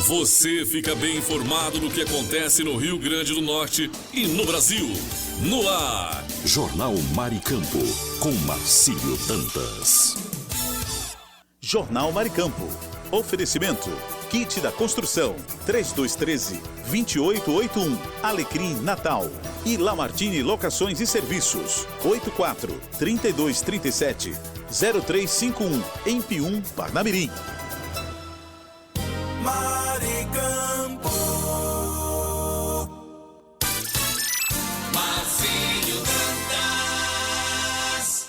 Você fica bem informado do que acontece no Rio Grande do Norte e no Brasil. No ar, Jornal Maricampo, com Marcílio Dantas. Jornal Maricampo. Oferecimento. Kit da Construção. 3213-2881. Alecrim Natal. E Lamartine Locações e Serviços. 84-3237-0351. Em Pium, Parnamirim. Maricampo. Marcílio Dantas.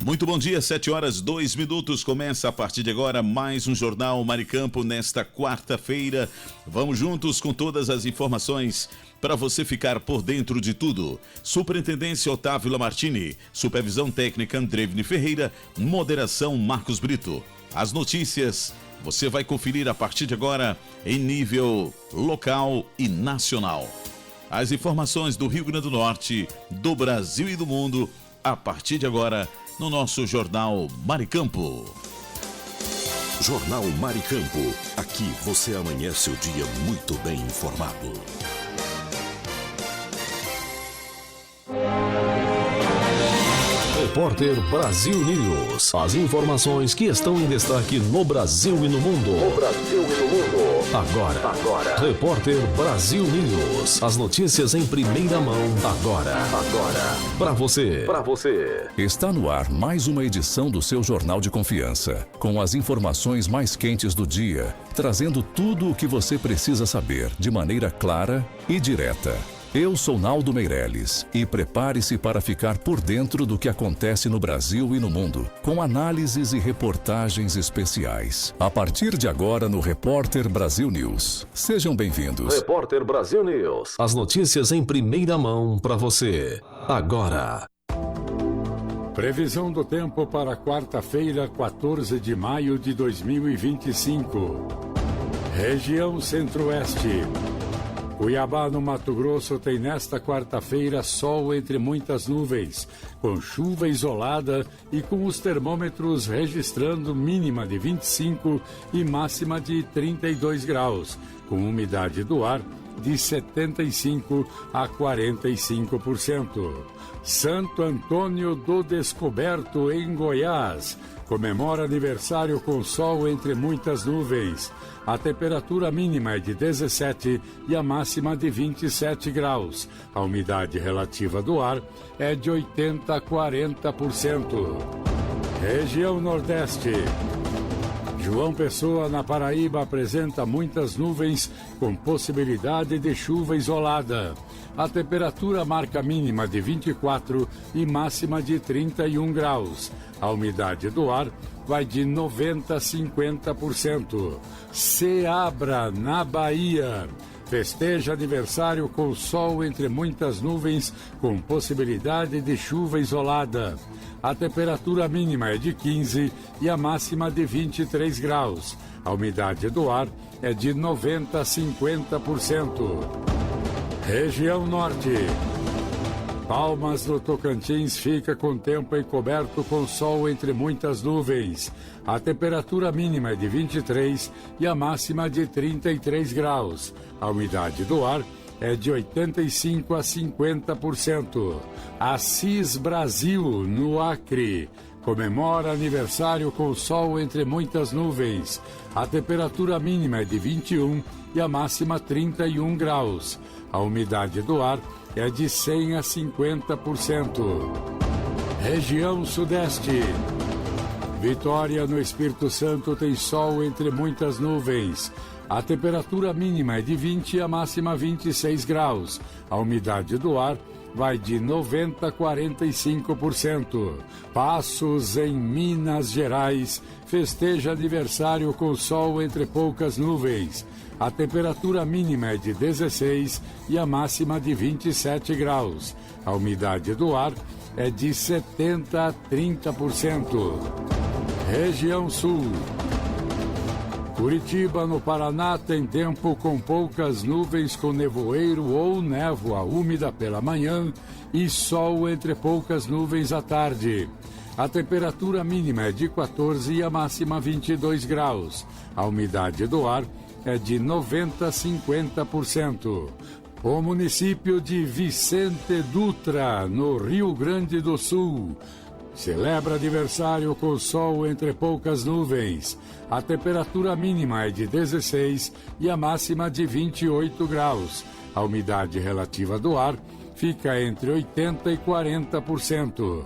Muito bom dia, 7h02. Começa a partir de agora mais um Jornal Maricampo nesta quarta-feira. Vamos juntos com todas as informações para você ficar por dentro de tudo. Superintendência Otávio Lamartine, Supervisão Técnica Andrevne Ferreira, Moderação Marcos Brito. As notícias você vai conferir a partir de agora em nível local e nacional. As informações do Rio Grande do Norte, do Brasil e do mundo, a partir de agora no nosso Jornal Maricampo. Jornal Maricampo. Aqui você amanhece o dia muito bem informado. Repórter Brasil News. As informações que estão em destaque no Brasil e no mundo. Agora. Repórter Brasil News. As notícias em primeira mão. Agora. Para você. Está no ar mais uma edição do seu Jornal de Confiança, com as informações mais quentes do dia, trazendo tudo o que você precisa saber de maneira clara e direta. Eu sou Naldo Meirelles e prepare-se para ficar por dentro do que acontece no Brasil e no mundo, com análises e reportagens especiais. A partir de agora no Repórter Brasil News. Sejam bem-vindos. Repórter Brasil News. As notícias em primeira mão para você. Agora. Previsão do tempo para quarta-feira, 14 de maio de 2025. Região Centro-Oeste. Cuiabá, no Mato Grosso, tem nesta quarta-feira sol entre muitas nuvens, com chuva isolada e com os termômetros registrando mínima de 25 e máxima de 32 graus, com umidade do ar de 75% a 45%. Santo Antônio do Descoberto, em Goiás, comemora aniversário com sol entre muitas nuvens. A temperatura mínima é de 17 e a máxima de 27 graus. A umidade relativa do ar é de 80% a 40%. Região Nordeste. João Pessoa, na Paraíba, apresenta muitas nuvens com possibilidade de chuva isolada. A temperatura marca mínima de 24 e máxima de 31 graus. A umidade do ar vai de 90% a 50%. Ceabra, na Bahia. Festeja aniversário com sol entre muitas nuvens, com possibilidade de chuva isolada. A temperatura mínima é de 15 e a máxima de 23 graus. A umidade do ar é de 90% a 50%. Região Norte. Palmas do Tocantins fica com tempo encoberto com sol entre muitas nuvens. A temperatura mínima é de 23 e a máxima de 33 graus. A umidade do ar é de 85% a 50%. Assis Brasil, no Acre, comemora aniversário com sol entre muitas nuvens. A temperatura mínima é de 21 e a máxima 31 graus. A umidade do ar é de 100% a 50%. Região Sudeste. Vitória, no Espírito Santo, tem sol entre muitas nuvens. A temperatura mínima é de 20 e a máxima 26 graus. A umidade do ar vai de 90% a 45%. Passos, em Minas Gerais, festeja aniversário com sol entre poucas nuvens. A temperatura mínima é de 16 e a máxima de 27 graus. A umidade do ar é de 70% a 30%. Região Sul. Curitiba, no Paraná, tem tempo com poucas nuvens com nevoeiro ou névoa úmida pela manhã e sol entre poucas nuvens à tarde. A temperatura mínima é de 14 e a máxima 22 graus. A umidade do ar é de 90 a 50%. O município de Vicente Dutra, no Rio Grande do Sul, celebra aniversário com sol entre poucas nuvens. A temperatura mínima é de 16 e a máxima de 28 graus. A umidade relativa do ar fica entre 80% e 40%.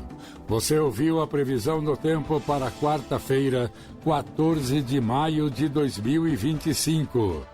Você ouviu a previsão do tempo para quarta-feira, 14 de maio de 2025.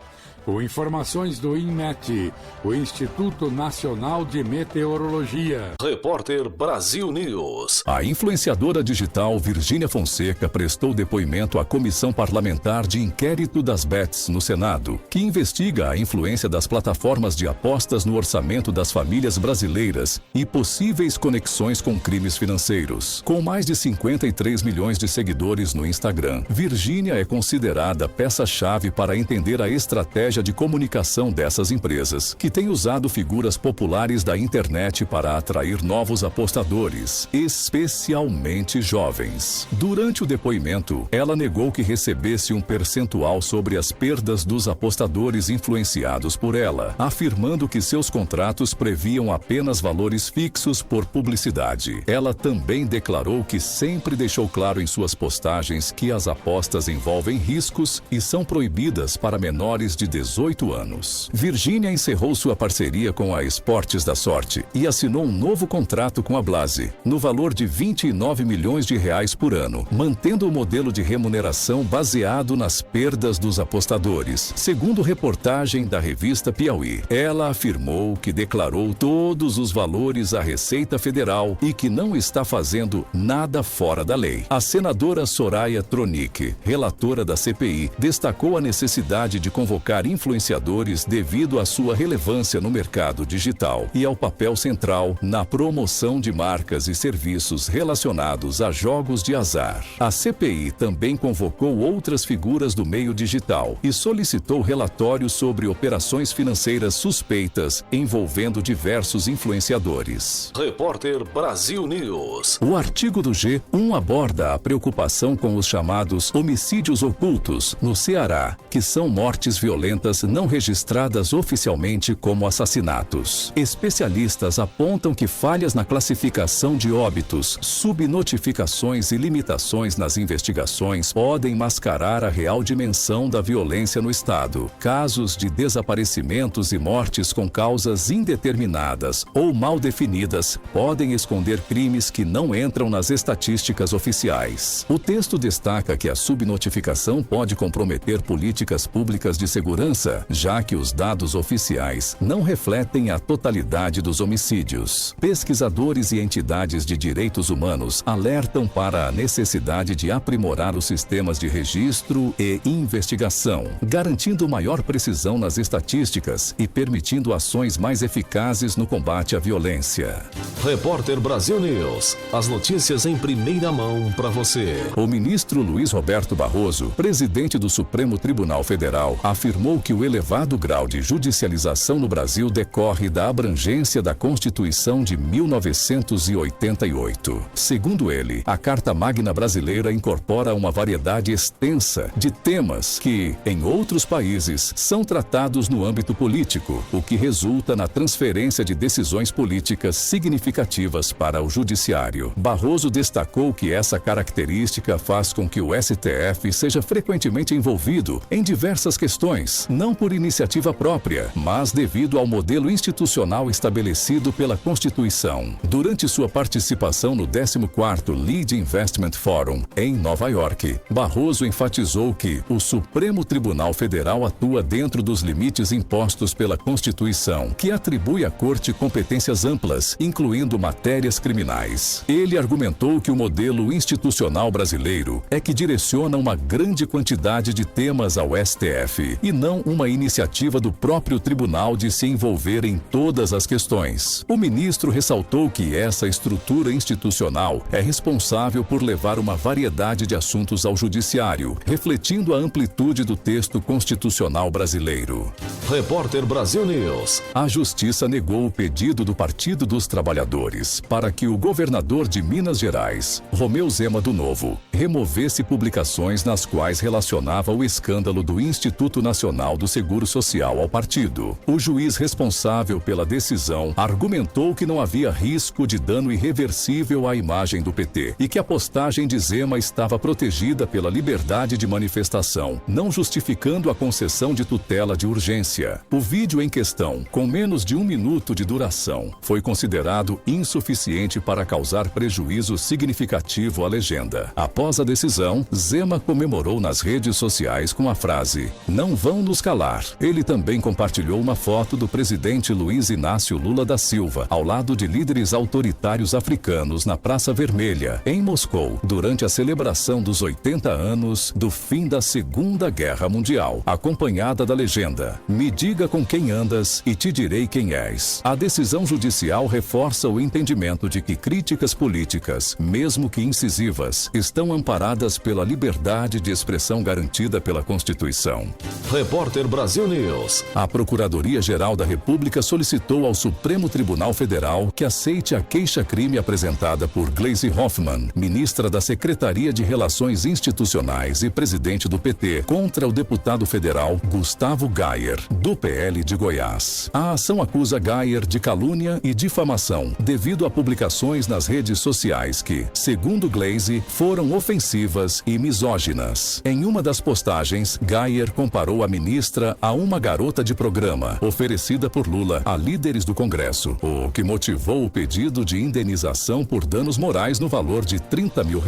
Com informações do INMET, o Instituto Nacional de Meteorologia. Repórter Brasil News. A influenciadora digital Virgínia Fonseca prestou depoimento à Comissão Parlamentar de Inquérito das Bets no Senado, que investiga a influência das plataformas de apostas no orçamento das famílias brasileiras e possíveis conexões com crimes financeiros. Com mais de 53 milhões de seguidores no Instagram, Virgínia é considerada peça-chave para entender a estratégia de comunicação dessas empresas, que têm usado figuras populares da internet para atrair novos apostadores, especialmente jovens. Durante o depoimento, ela negou que recebesse um percentual sobre as perdas dos apostadores influenciados por ela, afirmando que seus contratos previam apenas valores fixos por publicidade. Ela também declarou que sempre deixou claro em suas postagens que as apostas envolvem riscos e são proibidas para menores de 18 anos. Virgínia encerrou sua parceria com a Esportes da Sorte e assinou um novo contrato com a Blase, no valor de 29 milhões de reais por ano, mantendo o modelo de remuneração baseado nas perdas dos apostadores. Segundo reportagem da revista Piauí, ela afirmou que declarou todos os valores à Receita Federal e que não está fazendo nada fora da lei. A senadora Soraya Tronic, relatora da CPI, destacou a necessidade de convocar influenciadores devido à sua relevância no mercado digital e ao papel central na promoção de marcas e serviços relacionados a jogos de azar. A CPI também convocou outras figuras do meio digital e solicitou relatórios sobre operações financeiras suspeitas envolvendo diversos influenciadores. Repórter Brasil News. O artigo do G1 aborda a preocupação com os chamados homicídios ocultos no Ceará, que são mortes violentas não registradas oficialmente como assassinatos. Especialistas apontam que falhas na classificação de óbitos, subnotificações e limitações nas investigações podem mascarar a real dimensão da violência no estado. Casos de desaparecimentos e mortes com causas indeterminadas ou mal definidas podem esconder crimes que não entram nas estatísticas oficiais. O texto destaca que a subnotificação pode comprometer políticas públicas de segurança, já que os dados oficiais não refletem a totalidade dos homicídios. Pesquisadores e entidades de direitos humanos alertam para a necessidade de aprimorar os sistemas de registro e investigação, garantindo maior precisão nas estatísticas e permitindo ações mais eficazes no combate à violência. Repórter Brasil News. As notícias em primeira mão para você. O ministro Luiz Roberto Barroso, presidente do Supremo Tribunal Federal, afirmou que o elevado grau de judicialização no Brasil decorre da abrangência da Constituição de 1988. Segundo ele, a Carta Magna brasileira incorpora uma variedade extensa de temas que, em outros países, são tratados no âmbito político, o que resulta na transferência de decisões políticas significativas para o Judiciário. Barroso destacou que essa característica faz com que o STF seja frequentemente envolvido em diversas questões, não por iniciativa própria, mas devido ao modelo institucional estabelecido pela Constituição. Durante sua participação no 14º Lead Investment Forum, em Nova York, Barroso enfatizou que o Supremo Tribunal Federal atua dentro dos limites impostos pela Constituição, que atribui à Corte competências amplas, incluindo matérias criminais. Ele argumentou que o modelo institucional brasileiro é que direciona uma grande quantidade de temas ao STF e não não uma iniciativa do próprio tribunal de se envolver em todas as questões. O ministro ressaltou que essa estrutura institucional é responsável por levar uma variedade de assuntos ao judiciário, refletindo a amplitude do texto constitucional brasileiro. Repórter Brasil News. A Justiça negou o pedido do Partido dos Trabalhadores para que o governador de Minas Gerais, Romeu Zema do Novo, removesse publicações nas quais relacionava o escândalo do Instituto Nacional do Seguro Social ao partido. O juiz responsável pela decisão argumentou que não havia risco de dano irreversível à imagem do PT e que a postagem de Zema estava protegida pela liberdade de manifestação, não justificando a concessão de tutela de urgência. O vídeo em questão, com menos de 1 minuto de duração, foi considerado insuficiente para causar prejuízo significativo à legenda. Após a decisão, Zema comemorou nas redes sociais com a frase: "Não vão nos calar". Ele também compartilhou uma foto do presidente Luiz Inácio Lula da Silva, ao lado de líderes autoritários africanos na Praça Vermelha, em Moscou, durante a celebração dos 80 anos do fim da Segunda Guerra Mundial, acompanhada da legenda: "Me diga com quem andas e te direi quem és". A decisão judicial reforça o entendimento de que críticas políticas, mesmo que incisivas, estão amparadas pela liberdade de expressão garantida pela Constituição. Repórter Brasil News. A Procuradoria-Geral da República solicitou ao Supremo Tribunal Federal que aceite a queixa-crime apresentada por Gleisi Hoffmann, ministra da Secretaria de Relações Institucionais e presidente do PT, contra o deputado federal Gustavo Gayer, do PL de Goiás. A ação acusa Gayer de calúnia e difamação, devido a publicações nas redes sociais que, segundo Gleisi, foram ofensivas e misóginas. Em uma das postagens, Gayer comparou a ministra a uma garota de programa, oferecida por Lula a líderes do Congresso, o que motivou o pedido de indenização por danos morais no valor de R$30 mil.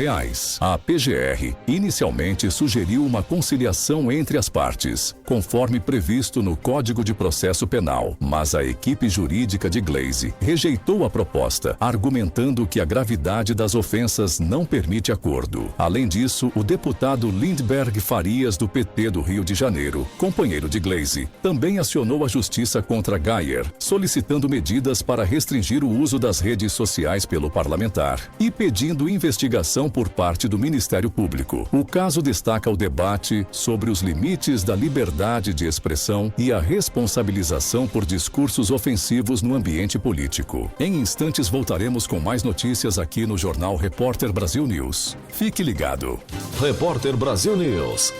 A PGR inicialmente sugeriu uma conciliação entre as partes, conforme previsto no Código de Processo Penal, mas a equipe jurídica de Gleisi rejeitou a proposta, argumentando que a gravidade das ofensas não permite acordo. Além disso, o deputado Lindbergh Farias, do PT do Rio de Janeiro, companheiro de Gleisi, também acionou a justiça contra Gayer, solicitando medidas para restringir o uso das redes sociais pelo parlamentar e pedindo investigação por parte do Ministério Público. O caso destaca o debate sobre os limites da liberdade de expressão e a responsabilização por discursos ofensivos no ambiente político. Em instantes voltaremos com mais notícias aqui no Jornal Repórter Brasil News. Fique ligado. Repórter Brasil News.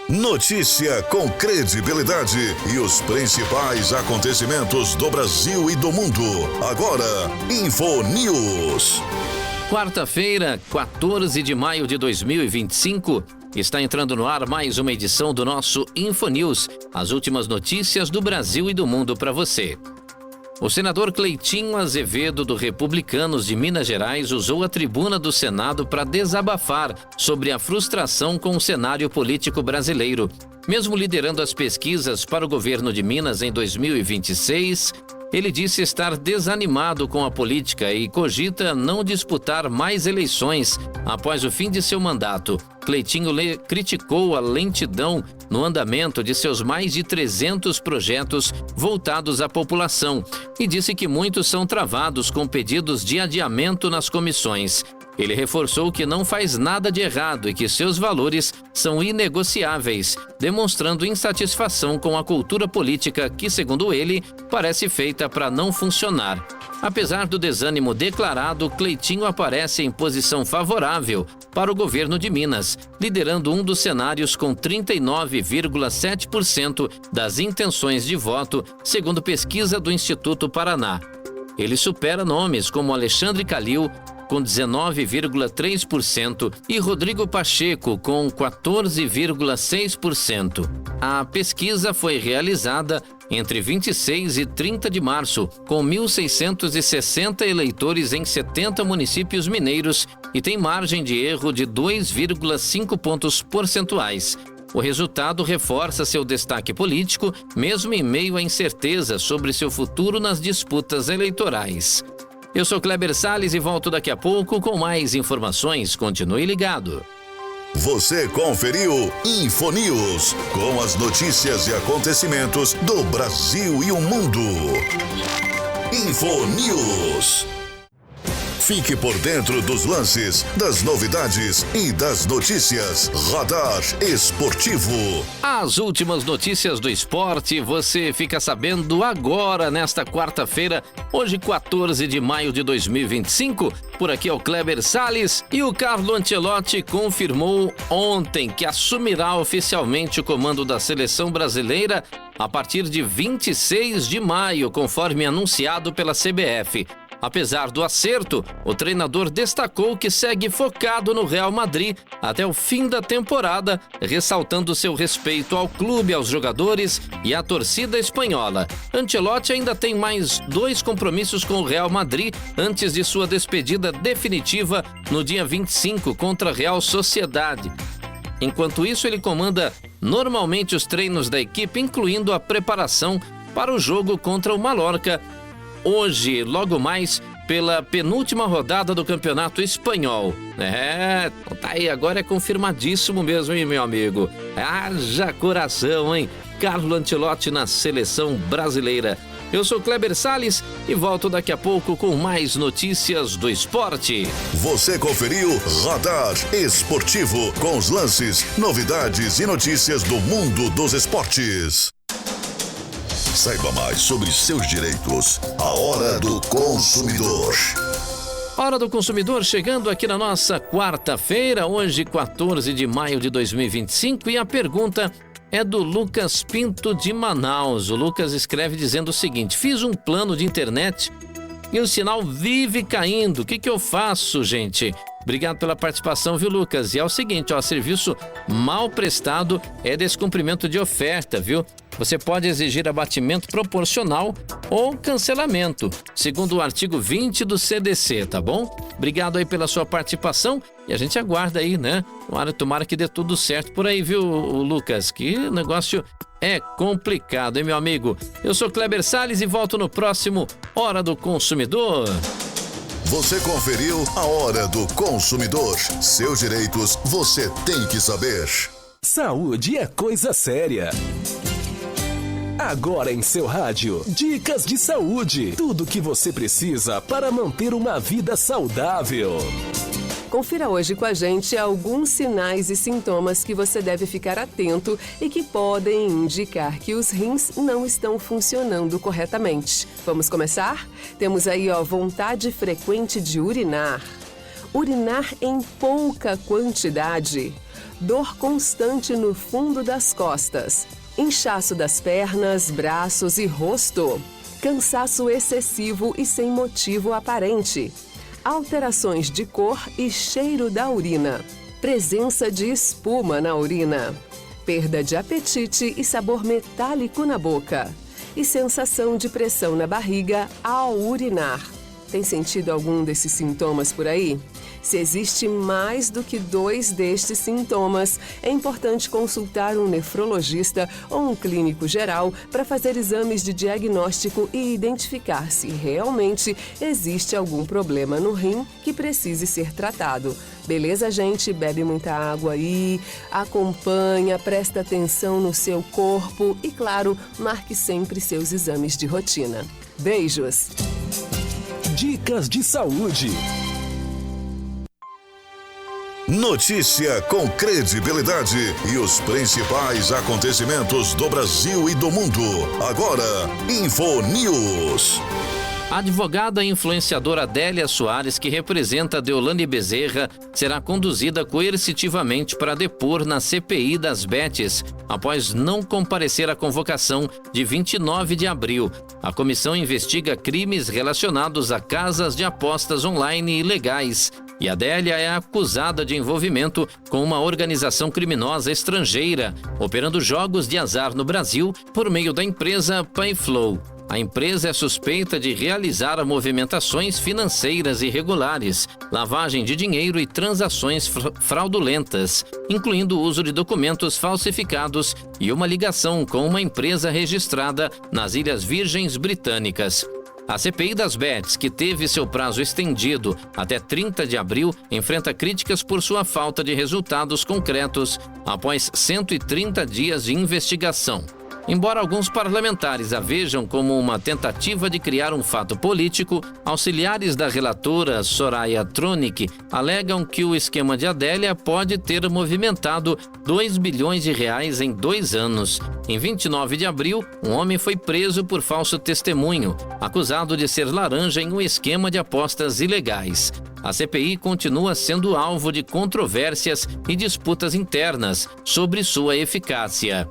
Notícia com credibilidade e os principais acontecimentos do Brasil e do mundo. Agora, Info News. Quarta-feira, 14 de maio de 2025, está entrando no ar mais uma edição do nosso Info News, as últimas notícias do Brasil e do mundo para você. O senador Cleitinho Azevedo, do Republicanos de Minas Gerais, usou a tribuna do Senado para desabafar sobre a frustração com o cenário político brasileiro. Mesmo liderando as pesquisas para o governo de Minas em 2026, ele disse estar desanimado com a política e cogita não disputar mais eleições após o fim de seu mandato. Cleitinho criticou a lentidão no andamento de seus mais de 300 projetos voltados à população e disse que muitos são travados com pedidos de adiamento nas comissões. Ele reforçou que não faz nada de errado e que seus valores são inegociáveis, demonstrando insatisfação com a cultura política que, segundo ele, parece feita para não funcionar. Apesar do desânimo declarado, Cleitinho aparece em posição favorável para o governo de Minas, liderando um dos cenários com 39,7% das intenções de voto, segundo pesquisa do Instituto Paraná. Ele supera nomes como Alexandre Calil, com 19,3%, e Rodrigo Pacheco, com 14,6%. A pesquisa foi realizada entre 26 e 30 de março, com 1.660 eleitores em 70 municípios mineiros e tem margem de erro de 2,5 pontos percentuais. O resultado reforça seu destaque político, mesmo em meio à incerteza sobre seu futuro nas disputas eleitorais. Eu sou Kleber Salles e volto daqui a pouco com mais informações. Continue ligado. Você conferiu Infonews, com as notícias e acontecimentos do Brasil e o mundo. Infonews. Fique por dentro dos lances, das novidades e das notícias. Radar Esportivo. As últimas notícias do esporte você fica sabendo agora, nesta quarta-feira, hoje 14 de maio de 2025. Por aqui é o Kleber Salles e o Carlo Ancelotti confirmou ontem que assumirá oficialmente o comando da seleção brasileira a partir de 26 de maio, conforme anunciado pela CBF. Apesar do acerto, o treinador destacou que segue focado no Real Madrid até o fim da temporada, ressaltando seu respeito ao clube, aos jogadores e à torcida espanhola. Ancelotti ainda tem mais 2 compromissos com o Real Madrid antes de sua despedida definitiva no dia 25 contra a Real Sociedade. Enquanto isso, ele comanda normalmente os treinos da equipe, incluindo a preparação para o jogo contra o Mallorca, hoje, logo mais, pela penúltima rodada do Campeonato Espanhol. Tá aí, agora é confirmadíssimo mesmo, hein, meu amigo? Haja coração, hein? Carlo Ancelotti na seleção brasileira. Eu sou Kleber Salles e volto daqui a pouco com mais notícias do esporte. Você conferiu Radar Esportivo, com os lances, novidades e notícias do mundo dos esportes. Saiba mais sobre seus direitos. A Hora do Consumidor. Hora do Consumidor chegando aqui na nossa quarta-feira, hoje 14 de maio de 2025, e a pergunta é do Lucas Pinto de Manaus. O Lucas escreve dizendo o seguinte: fiz um plano de internet e o sinal vive caindo. O que eu faço, gente? Obrigado pela participação, viu, Lucas? E é o seguinte, serviço mal prestado é descumprimento de oferta, viu? Você pode exigir abatimento proporcional ou cancelamento, segundo o artigo 20 do CDC, tá bom? Obrigado aí pela sua participação e a gente aguarda aí, né? Tomara que dê tudo certo por aí, viu, Lucas? Que negócio é complicado, hein, meu amigo? Eu sou Kleber Salles e volto no próximo Hora do Consumidor. Você conferiu a Hora do Consumidor. Seus direitos você tem que saber. Saúde é coisa séria. Agora em seu rádio, dicas de saúde. Tudo o que você precisa para manter uma vida saudável. Confira hoje com a gente alguns sinais e sintomas que você deve ficar atento e que podem indicar que os rins não estão funcionando corretamente. Vamos começar? Temos aí, vontade frequente de urinar. Urinar em pouca quantidade. Dor constante no fundo das costas. Inchaço das pernas, braços e rosto. Cansaço excessivo e sem motivo aparente. Alterações de cor e cheiro da urina. Presença de espuma na urina. Perda de apetite e sabor metálico na boca. E sensação de pressão na barriga ao urinar. Tem sentido algum desses sintomas por aí? Se existe mais do que 2 destes sintomas, é importante consultar um nefrologista ou um clínico geral para fazer exames de diagnóstico e identificar se realmente existe algum problema no rim que precise ser tratado. Beleza, gente? Bebe muita água aí, acompanha, presta atenção no seu corpo e, claro, marque sempre seus exames de rotina. Beijos! Dicas de saúde. Notícia com credibilidade e os principais acontecimentos do Brasil e do mundo. Agora, Infonews. A advogada e influenciadora Adélia Soares, que representa Deolane Bezerra, será conduzida coercitivamente para depor na CPI das Betes, após não comparecer à convocação de 29 de abril. A comissão investiga crimes relacionados a casas de apostas online ilegais. E Adélia é acusada de envolvimento com uma organização criminosa estrangeira, operando jogos de azar no Brasil por meio da empresa Payflow. A empresa é suspeita de realizar movimentações financeiras irregulares, lavagem de dinheiro e transações fraudulentas, incluindo o uso de documentos falsificados e uma ligação com uma empresa registrada nas Ilhas Virgens Britânicas. A CPI das Bets, que teve seu prazo estendido até 30 de abril, enfrenta críticas por sua falta de resultados concretos após 130 dias de investigação. Embora alguns parlamentares a vejam como uma tentativa de criar um fato político, auxiliares da relatora Soraya Tronic alegam que o esquema de Adélia pode ter movimentado 2 bilhões de reais em 2 anos. Em 29 de abril, um homem foi preso por falso testemunho, acusado de ser laranja em um esquema de apostas ilegais. A CPI continua sendo alvo de controvérsias e disputas internas sobre sua eficácia.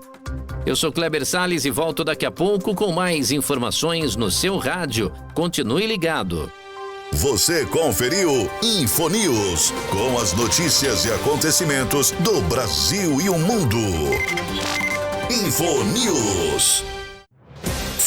Eu sou Kleber Salles e volto daqui a pouco com mais informações no seu rádio. Continue ligado. Você conferiu Infonews, com as notícias e acontecimentos do Brasil e o mundo. Infonews.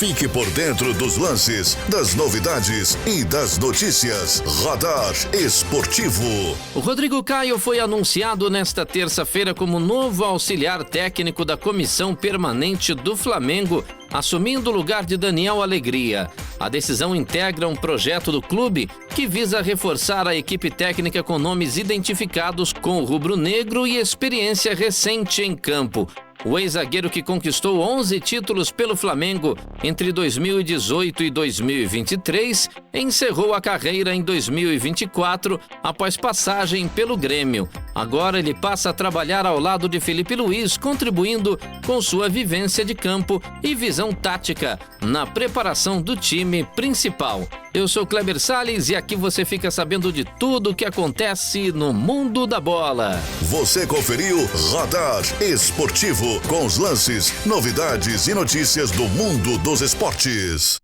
Fique por dentro dos lances, das novidades e das notícias. Radar Esportivo. O Rodrigo Caio foi anunciado nesta terça-feira como novo auxiliar técnico da Comissão Permanente do Flamengo, assumindo o lugar de Daniel Alegria. A decisão integra um projeto do clube que visa reforçar a equipe técnica com nomes identificados com o rubro-negro e experiência recente em campo. O ex-zagueiro, que conquistou 11 títulos pelo Flamengo entre 2018 e 2023, encerrou a carreira em 2024 após passagem pelo Grêmio. Agora ele passa a trabalhar ao lado de Felipe Luiz, contribuindo com sua vivência de campo e visão tática na preparação do time principal. Eu sou Kleber Salles e aqui você fica sabendo de tudo o que acontece no mundo da bola. Você conferiu Radar Esportivo, com os lances, novidades e notícias do mundo dos esportes.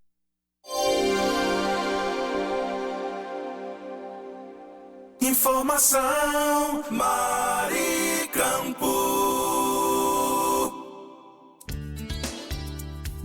Informação Maricampo.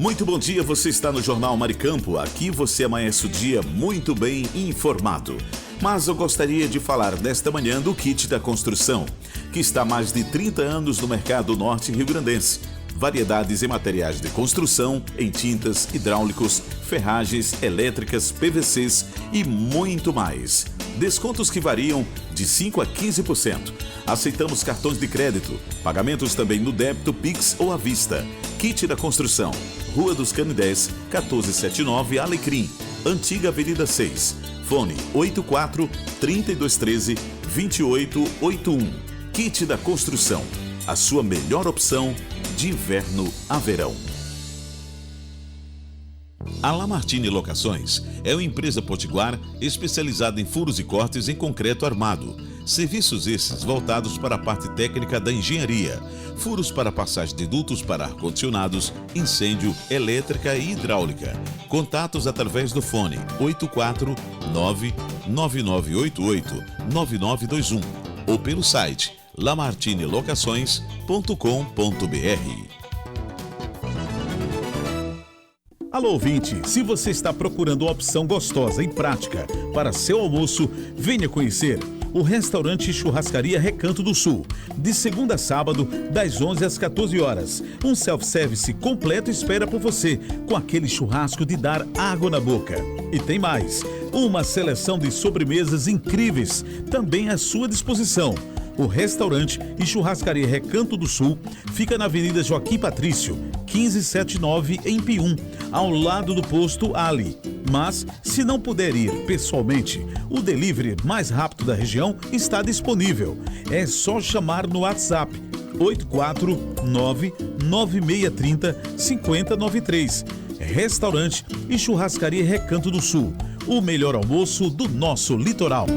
Muito bom dia, você está no Jornal Maricampo. Aqui você amanhece o dia muito bem informado. Mas eu gostaria de falar nesta manhã do Kit da Construção, que está há mais de 30 anos no mercado norte rio-grandense. Variedades em materiais de construção, em tintas, hidráulicos, ferragens, elétricas, PVCs e muito mais. Descontos que variam de 5% a 15%. Aceitamos cartões de crédito, pagamentos também no débito, Pix ou à vista. Kit da Construção, Rua dos Canidés, 1479 Alecrim, Antiga Avenida 6. Fone 84-3213-2881. Kit da Construção, a sua melhor opção de inverno a verão. A Lamartine Locações é uma empresa potiguar especializada em furos e cortes em concreto armado. Serviços esses voltados para a parte técnica da engenharia. Furos para passagem de dutos para ar-condicionados, incêndio, elétrica e hidráulica. Contatos através do fone 849-9988-9921 ou pelo site lamartinelocações.com.br. Alô, ouvinte, se você está procurando uma opção gostosa e prática para seu almoço, venha conhecer o restaurante Churrascaria Recanto do Sul, de segunda a sábado, das 11 às 14 horas. Um self-service completo espera por você, com aquele churrasco de dar água na boca. E tem mais, uma seleção de sobremesas incríveis também à sua disposição. O restaurante e churrascaria Recanto do Sul fica na Avenida Joaquim Patrício, 1579, em Pium, ao lado do posto Ali. Mas, se não puder ir pessoalmente, o delivery mais rápido da região está disponível. É só chamar no WhatsApp 849-9630-5093. Restaurante e churrascaria Recanto do Sul, o melhor almoço do nosso litoral.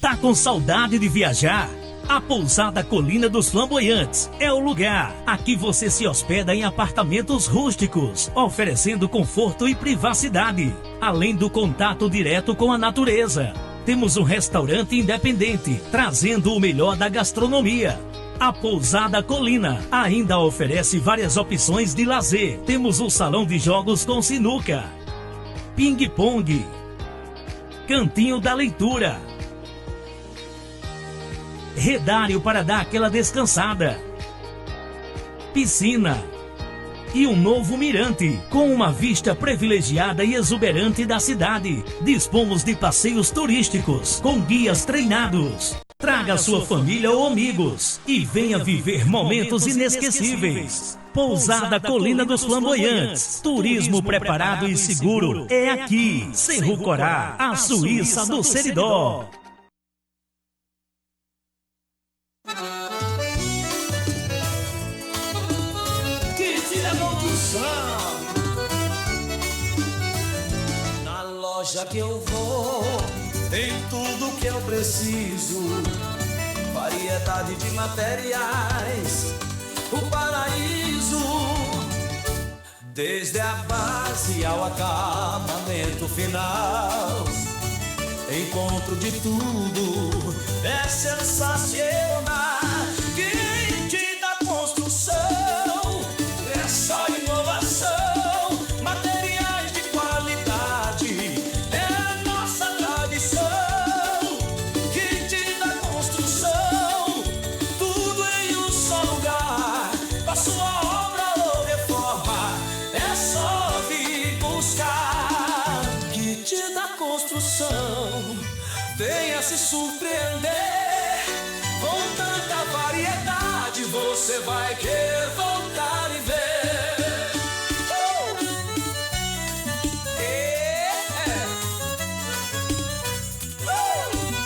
Tá com saudade de viajar? A Pousada Colina dos Flamboyantes é o lugar. Aqui você se hospeda em apartamentos rústicos, oferecendo conforto e privacidade, além do contato direto com a natureza. Temos um restaurante independente, trazendo o melhor da gastronomia. A Pousada Colina ainda oferece várias opções de lazer. Temos um salão de jogos com sinuca, ping-pong, cantinho da leitura, redário para dar aquela descansada, piscina, e um novo mirante, com uma vista privilegiada e exuberante da cidade. Dispomos de passeios turísticos, com guias treinados. Traga sua família ou amigos e venha viver momentos inesquecíveis. Pousada Colina dos Flamboyantes. Turismo preparado e seguro é aqui. Cerro Corá, a Suíça do Seridó. Que tira a condução. Na loja que eu vou, tem tudo que eu preciso. Variedade de materiais, o paraíso. Desde a base ao acabamento final, encontro de tudo, é sensacional. Quem te dá construção, é só inovação. Materiais de qualidade, é a nossa tradição. Quem te dá construção, tudo em um só lugar. Pra sua obra ou reforma, é só vir buscar. Que te dá construção, venha se surpreender. Com tanta variedade, você vai querer voltar e ver.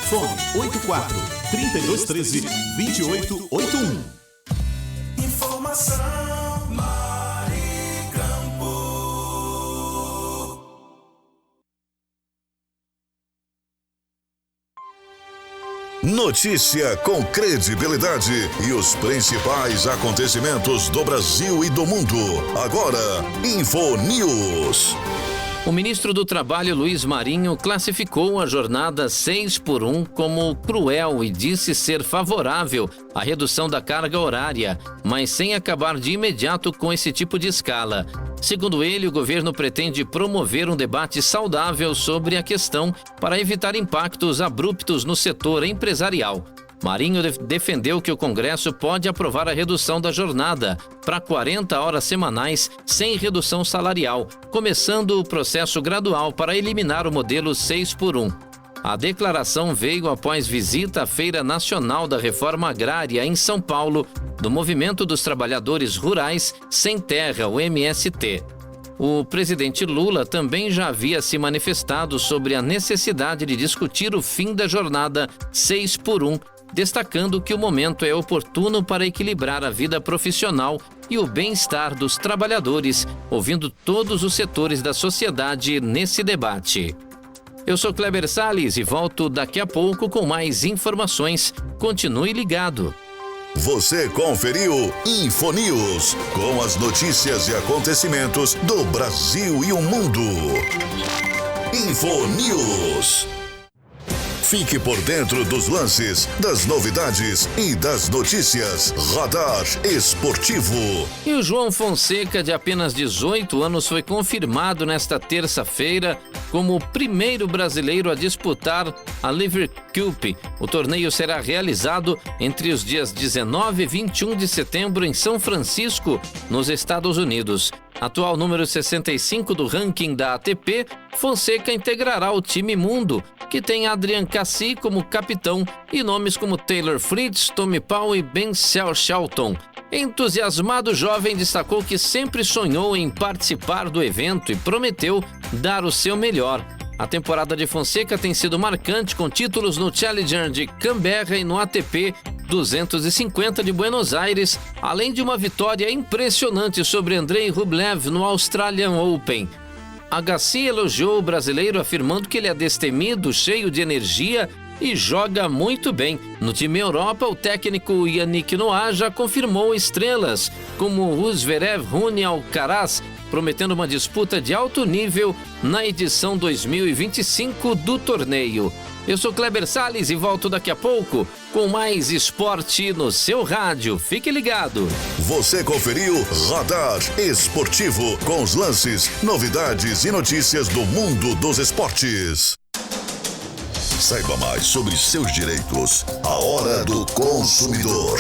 Fone 84-3213-2881. Informação Maricampo. Notícia com credibilidade e os principais acontecimentos do Brasil e do mundo. Agora, InfoNews. O ministro do Trabalho, Luiz Marinho, classificou a jornada 6x1 como cruel e disse ser favorável à redução da carga horária, mas sem acabar de imediato com esse tipo de escala. Segundo ele, o governo pretende promover um debate saudável sobre a questão para evitar impactos abruptos no setor empresarial. Marinho defendeu que o Congresso pode aprovar a redução da jornada para 40 horas semanais sem redução salarial, começando o processo gradual para eliminar o modelo 6x1. A declaração veio após visita à Feira Nacional da Reforma Agrária em São Paulo, do Movimento dos Trabalhadores Rurais Sem Terra, o MST. O presidente Lula também já havia se manifestado sobre a necessidade de discutir o fim da jornada 6x1, destacando que o momento é oportuno para equilibrar a vida profissional e o bem-estar dos trabalhadores, ouvindo todos os setores da sociedade nesse debate. Eu sou Kleber Salles e volto daqui a pouco com mais informações. Continue ligado. Você conferiu InfoNews, com as notícias e acontecimentos do Brasil e o mundo. InfoNews. Fique por dentro dos lances, das novidades e das notícias. Radar Esportivo. E o João Fonseca, de apenas 18 anos, foi confirmado nesta terça-feira como o primeiro brasileiro a disputar a Lever Cup. O torneio será realizado entre os dias 19 e 21 de setembro em São Francisco, nos Estados Unidos. Atual número 65 do ranking da ATP, Fonseca integrará o time mundo, que tem Adrian Cassi como capitão e nomes como Taylor Fritz, Tommy Paul e Ben Shelton. Entusiasmado jovem destacou que sempre sonhou em participar do evento e prometeu dar o seu melhor. A temporada de Fonseca tem sido marcante com títulos no Challenger de Canberra e no ATP 250 de Buenos Aires, além de uma vitória impressionante sobre Andrei Rublev no Australian Open. Agassi elogiou o brasileiro, afirmando que ele é destemido, cheio de energia e joga muito bem. No time Europa, o técnico Yannick Noah já confirmou estrelas como Zverev, Rune e Alcaraz, prometendo uma disputa de alto nível na edição 2025 do torneio. Eu sou Kleber Salles e volto daqui a pouco com mais esporte no seu rádio. Fique ligado. Você conferiu Radar Esportivo, com os lances, novidades e notícias do mundo dos esportes. Saiba mais sobre seus direitos. A Hora do Consumidor.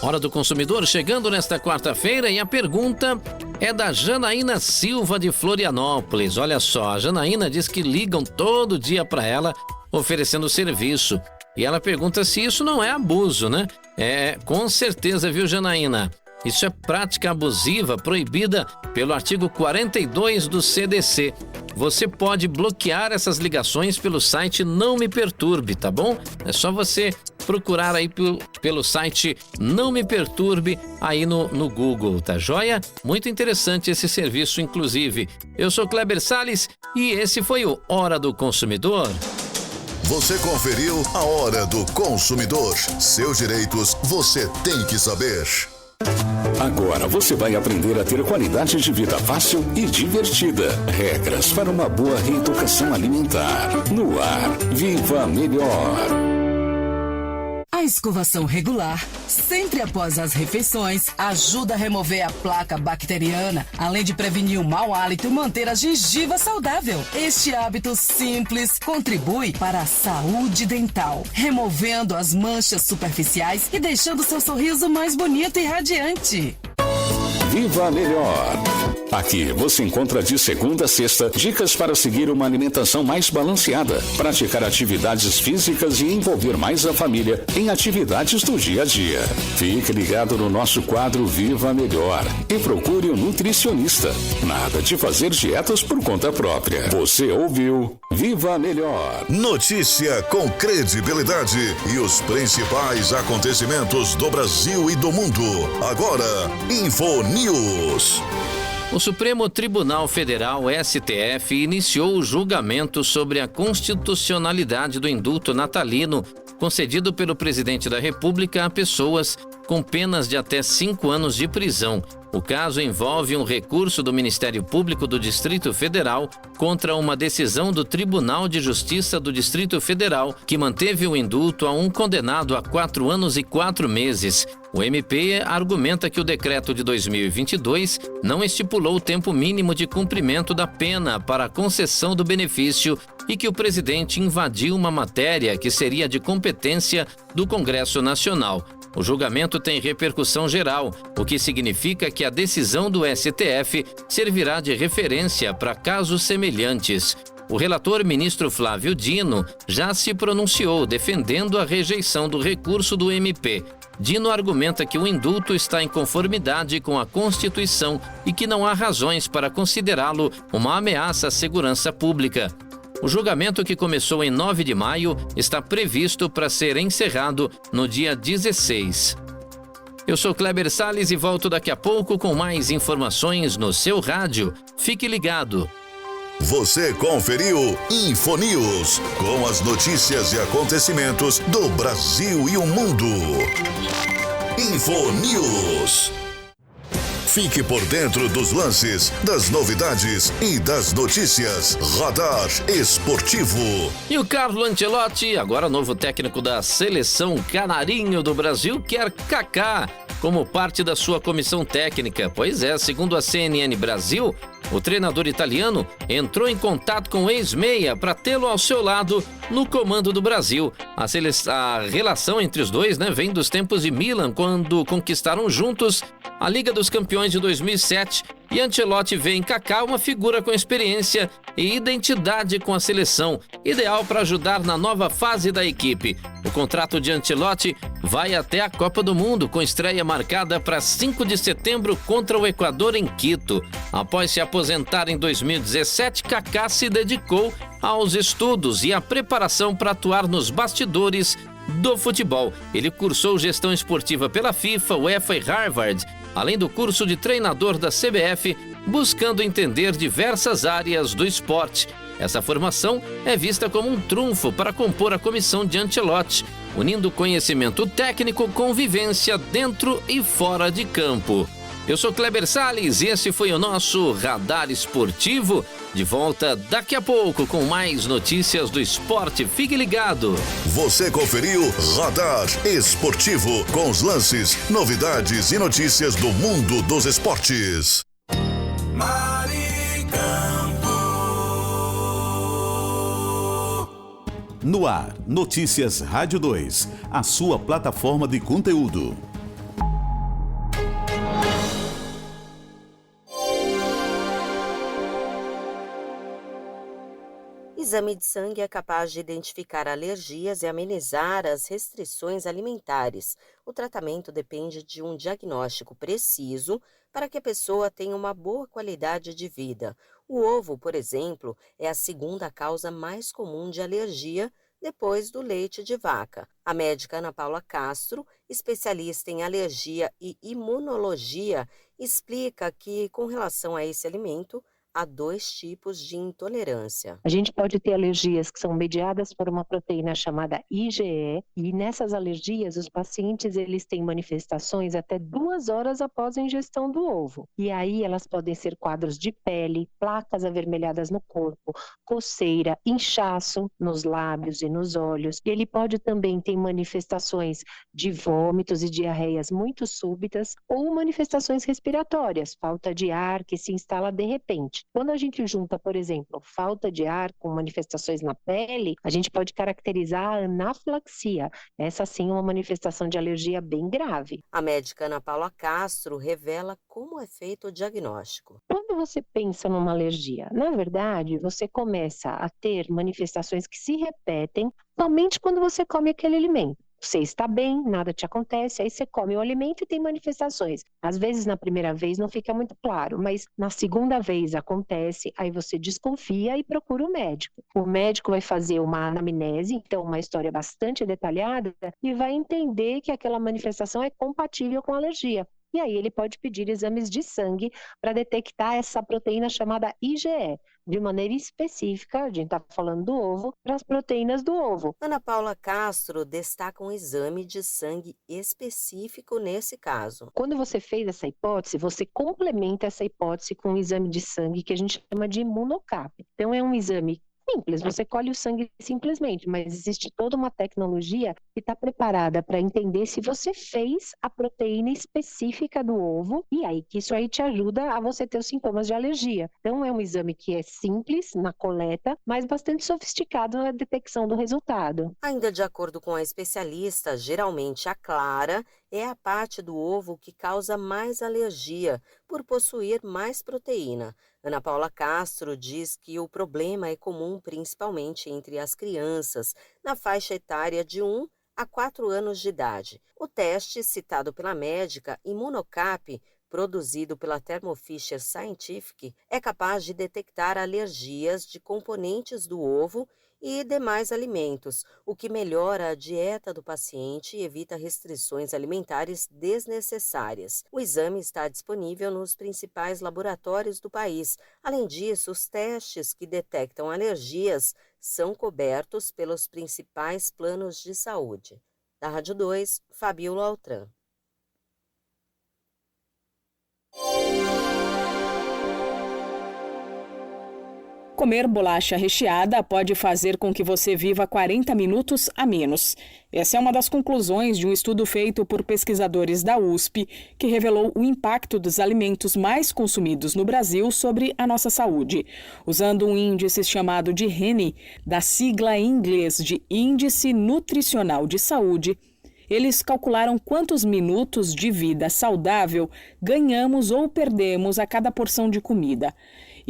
Hora do Consumidor chegando nesta quarta-feira e a pergunta é da Janaína Silva de Florianópolis. Olha só, a Janaína diz que ligam todo dia para ela oferecendo serviço. E ela pergunta se isso não é abuso, né? Com certeza, viu, Janaína? Isso é prática abusiva proibida pelo artigo 42 do CDC. Você pode bloquear essas ligações pelo site Não Me Perturbe, tá bom? É só você procurar aí pelo site Não Me Perturbe aí no Google, tá joia? Muito interessante esse serviço, inclusive. Eu sou Kleber Salles e esse foi o Hora do Consumidor. Você conferiu a Hora do Consumidor. Seus direitos você tem que saber. Agora você vai aprender a ter qualidade de vida fácil e divertida. Regras para uma boa reeducação alimentar. No ar, Viva Melhor. A escovação regular, sempre após as refeições, ajuda a remover a placa bacteriana, além de prevenir o mau hálito e manter a gengiva saudável. Este hábito simples contribui para a saúde dental, removendo as manchas superficiais e deixando seu sorriso mais bonito e radiante. Viva Melhor. Aqui você encontra de segunda a sexta dicas para seguir uma alimentação mais balanceada, praticar atividades físicas e envolver mais a família em atividades do dia a dia. Fique ligado no nosso quadro Viva Melhor e procure um nutricionista. Nada de fazer dietas por conta própria. Você ouviu Viva Melhor. Notícia com credibilidade e os principais acontecimentos do Brasil e do mundo. Agora, InfoNews. O Supremo Tribunal Federal, STF, iniciou o julgamento sobre a constitucionalidade do indulto natalino concedido pelo presidente da República a pessoas com penas de até 5 anos de prisão. O caso envolve um recurso do Ministério Público do Distrito Federal contra uma decisão do Tribunal de Justiça do Distrito Federal que manteve o indulto a um condenado a 4 anos e 4 meses. O MP argumenta que o decreto de 2022 não estipulou o tempo mínimo de cumprimento da pena para a concessão do benefício e que o presidente invadiu uma matéria que seria de competência do Congresso Nacional. O julgamento tem repercussão geral, o que significa que a decisão do STF servirá de referência para casos semelhantes. O relator ministro Flávio Dino já se pronunciou defendendo a rejeição do recurso do MP. Dino argumenta que o indulto está em conformidade com a Constituição e que não há razões para considerá-lo uma ameaça à segurança pública. O julgamento, que começou em 9 de maio, está previsto para ser encerrado no dia 16. Eu sou Kleber Salles e volto daqui a pouco com mais informações no seu rádio. Fique ligado. Você conferiu InfoNews, com as notícias e acontecimentos do Brasil e o mundo. InfoNews. Fique por dentro dos lances, das novidades e das notícias. Radar Esportivo. E o Carlo Ancelotti, agora novo técnico da Seleção Canarinho do Brasil, quer Kaká como parte da sua comissão técnica. Pois é, segundo a CNN Brasil, o treinador italiano entrou em contato com o ex-meia para tê-lo ao seu lado no comando do Brasil. A relação entre os dois, vem dos tempos de Milan, quando conquistaram juntos a Liga dos Campeões de 2007, e Ancelotti vê em Kaká uma figura com experiência e identidade com a seleção, ideal para ajudar na nova fase da equipe. O contrato de Ancelotti vai até a Copa do Mundo, com estreia marcada para 5 de setembro contra o Equador em Quito. Após se aposentar em 2017, Kaká se dedicou aos estudos e à preparação para atuar nos bastidores do futebol. Ele cursou gestão esportiva pela FIFA, UEFA e Harvard, além do curso de treinador da CBF, buscando entender diversas áreas do esporte. Essa formação é vista como um trunfo para compor a comissão de Ancelotti, unindo conhecimento técnico com vivência dentro e fora de campo. Eu sou Kleber Salles e esse foi o nosso Radar Esportivo. De volta daqui a pouco com mais notícias do esporte. Fique ligado. Você conferiu Radar Esportivo, com os lances, novidades e notícias do mundo dos esportes. No ar, Notícias Rádio 2, a sua plataforma de conteúdo. exame de sangue é capaz de identificar alergias e amenizar as restrições alimentares. O tratamento depende de um diagnóstico preciso para que a pessoa tenha uma boa qualidade de vida. O ovo, por exemplo, é a segunda causa mais comum de alergia depois do leite de vaca. A médica Ana Paula Castro, especialista em alergia e imunologia, explica que, com relação a esse alimento, há 2 tipos de intolerância. A gente pode ter alergias que são mediadas por uma proteína chamada IgE, e nessas alergias os pacientes eles têm manifestações até 2 horas após a ingestão do ovo. E aí elas podem ser quadros de pele, placas avermelhadas no corpo, coceira, inchaço nos lábios e nos olhos. Ele pode também ter manifestações de vômitos e diarreias muito súbitas ou manifestações respiratórias, falta de ar que se instala de repente. Quando a gente junta, por exemplo, falta de ar com manifestações na pele, a gente pode caracterizar a anafilaxia. Essa sim é uma manifestação de alergia bem grave. A médica Ana Paula Castro revela como é feito o diagnóstico. Quando você pensa numa alergia, na verdade, você começa a ter manifestações que se repetem somente quando você come aquele alimento. Você está bem, nada te acontece, aí você come o alimento e tem manifestações. Às vezes, na primeira vez, não fica muito claro, mas na segunda vez acontece, aí você desconfia e procura o médico. O médico vai fazer uma anamnese, então uma história bastante detalhada, e vai entender que aquela manifestação é compatível com a alergia. E aí ele pode pedir exames de sangue para detectar essa proteína chamada IgE, de maneira específica, a gente está falando do ovo, para as proteínas do ovo. Ana Paula Castro destaca um exame de sangue específico nesse caso. Quando você fez essa hipótese, você complementa essa hipótese com um exame de sangue que a gente chama de imunocap. Então é um exame simples, você colhe o sangue simplesmente, mas existe toda uma tecnologia que está preparada para entender se você fez a proteína específica do ovo, e aí que isso aí te ajuda a você ter os sintomas de alergia. Então é um exame que é simples na coleta, mas bastante sofisticado na detecção do resultado. Ainda de acordo com a especialista, geralmente a clara é a parte do ovo que causa mais alergia, por possuir mais proteína. Ana Paula Castro diz que o problema é comum principalmente entre as crianças, na faixa etária de 1 a 4 anos de idade. O teste, citado pela médica Imunocap, produzido pela Thermo Fisher Scientific, é capaz de detectar alergias de componentes do ovo e demais alimentos, o que melhora a dieta do paciente e evita restrições alimentares desnecessárias. O exame está disponível nos principais laboratórios do país. Além disso, os testes que detectam alergias são cobertos pelos principais planos de saúde. Da Rádio 2, Fabiola Altran. Comer bolacha recheada pode fazer com que você viva 40 minutos a menos. Essa é uma das conclusões de um estudo feito por pesquisadores da USP, que revelou o impacto dos alimentos mais consumidos no Brasil sobre a nossa saúde. Usando um índice chamado de RENI, da sigla em inglês de Índice Nutricional de Saúde, eles calcularam quantos minutos de vida saudável ganhamos ou perdemos a cada porção de comida.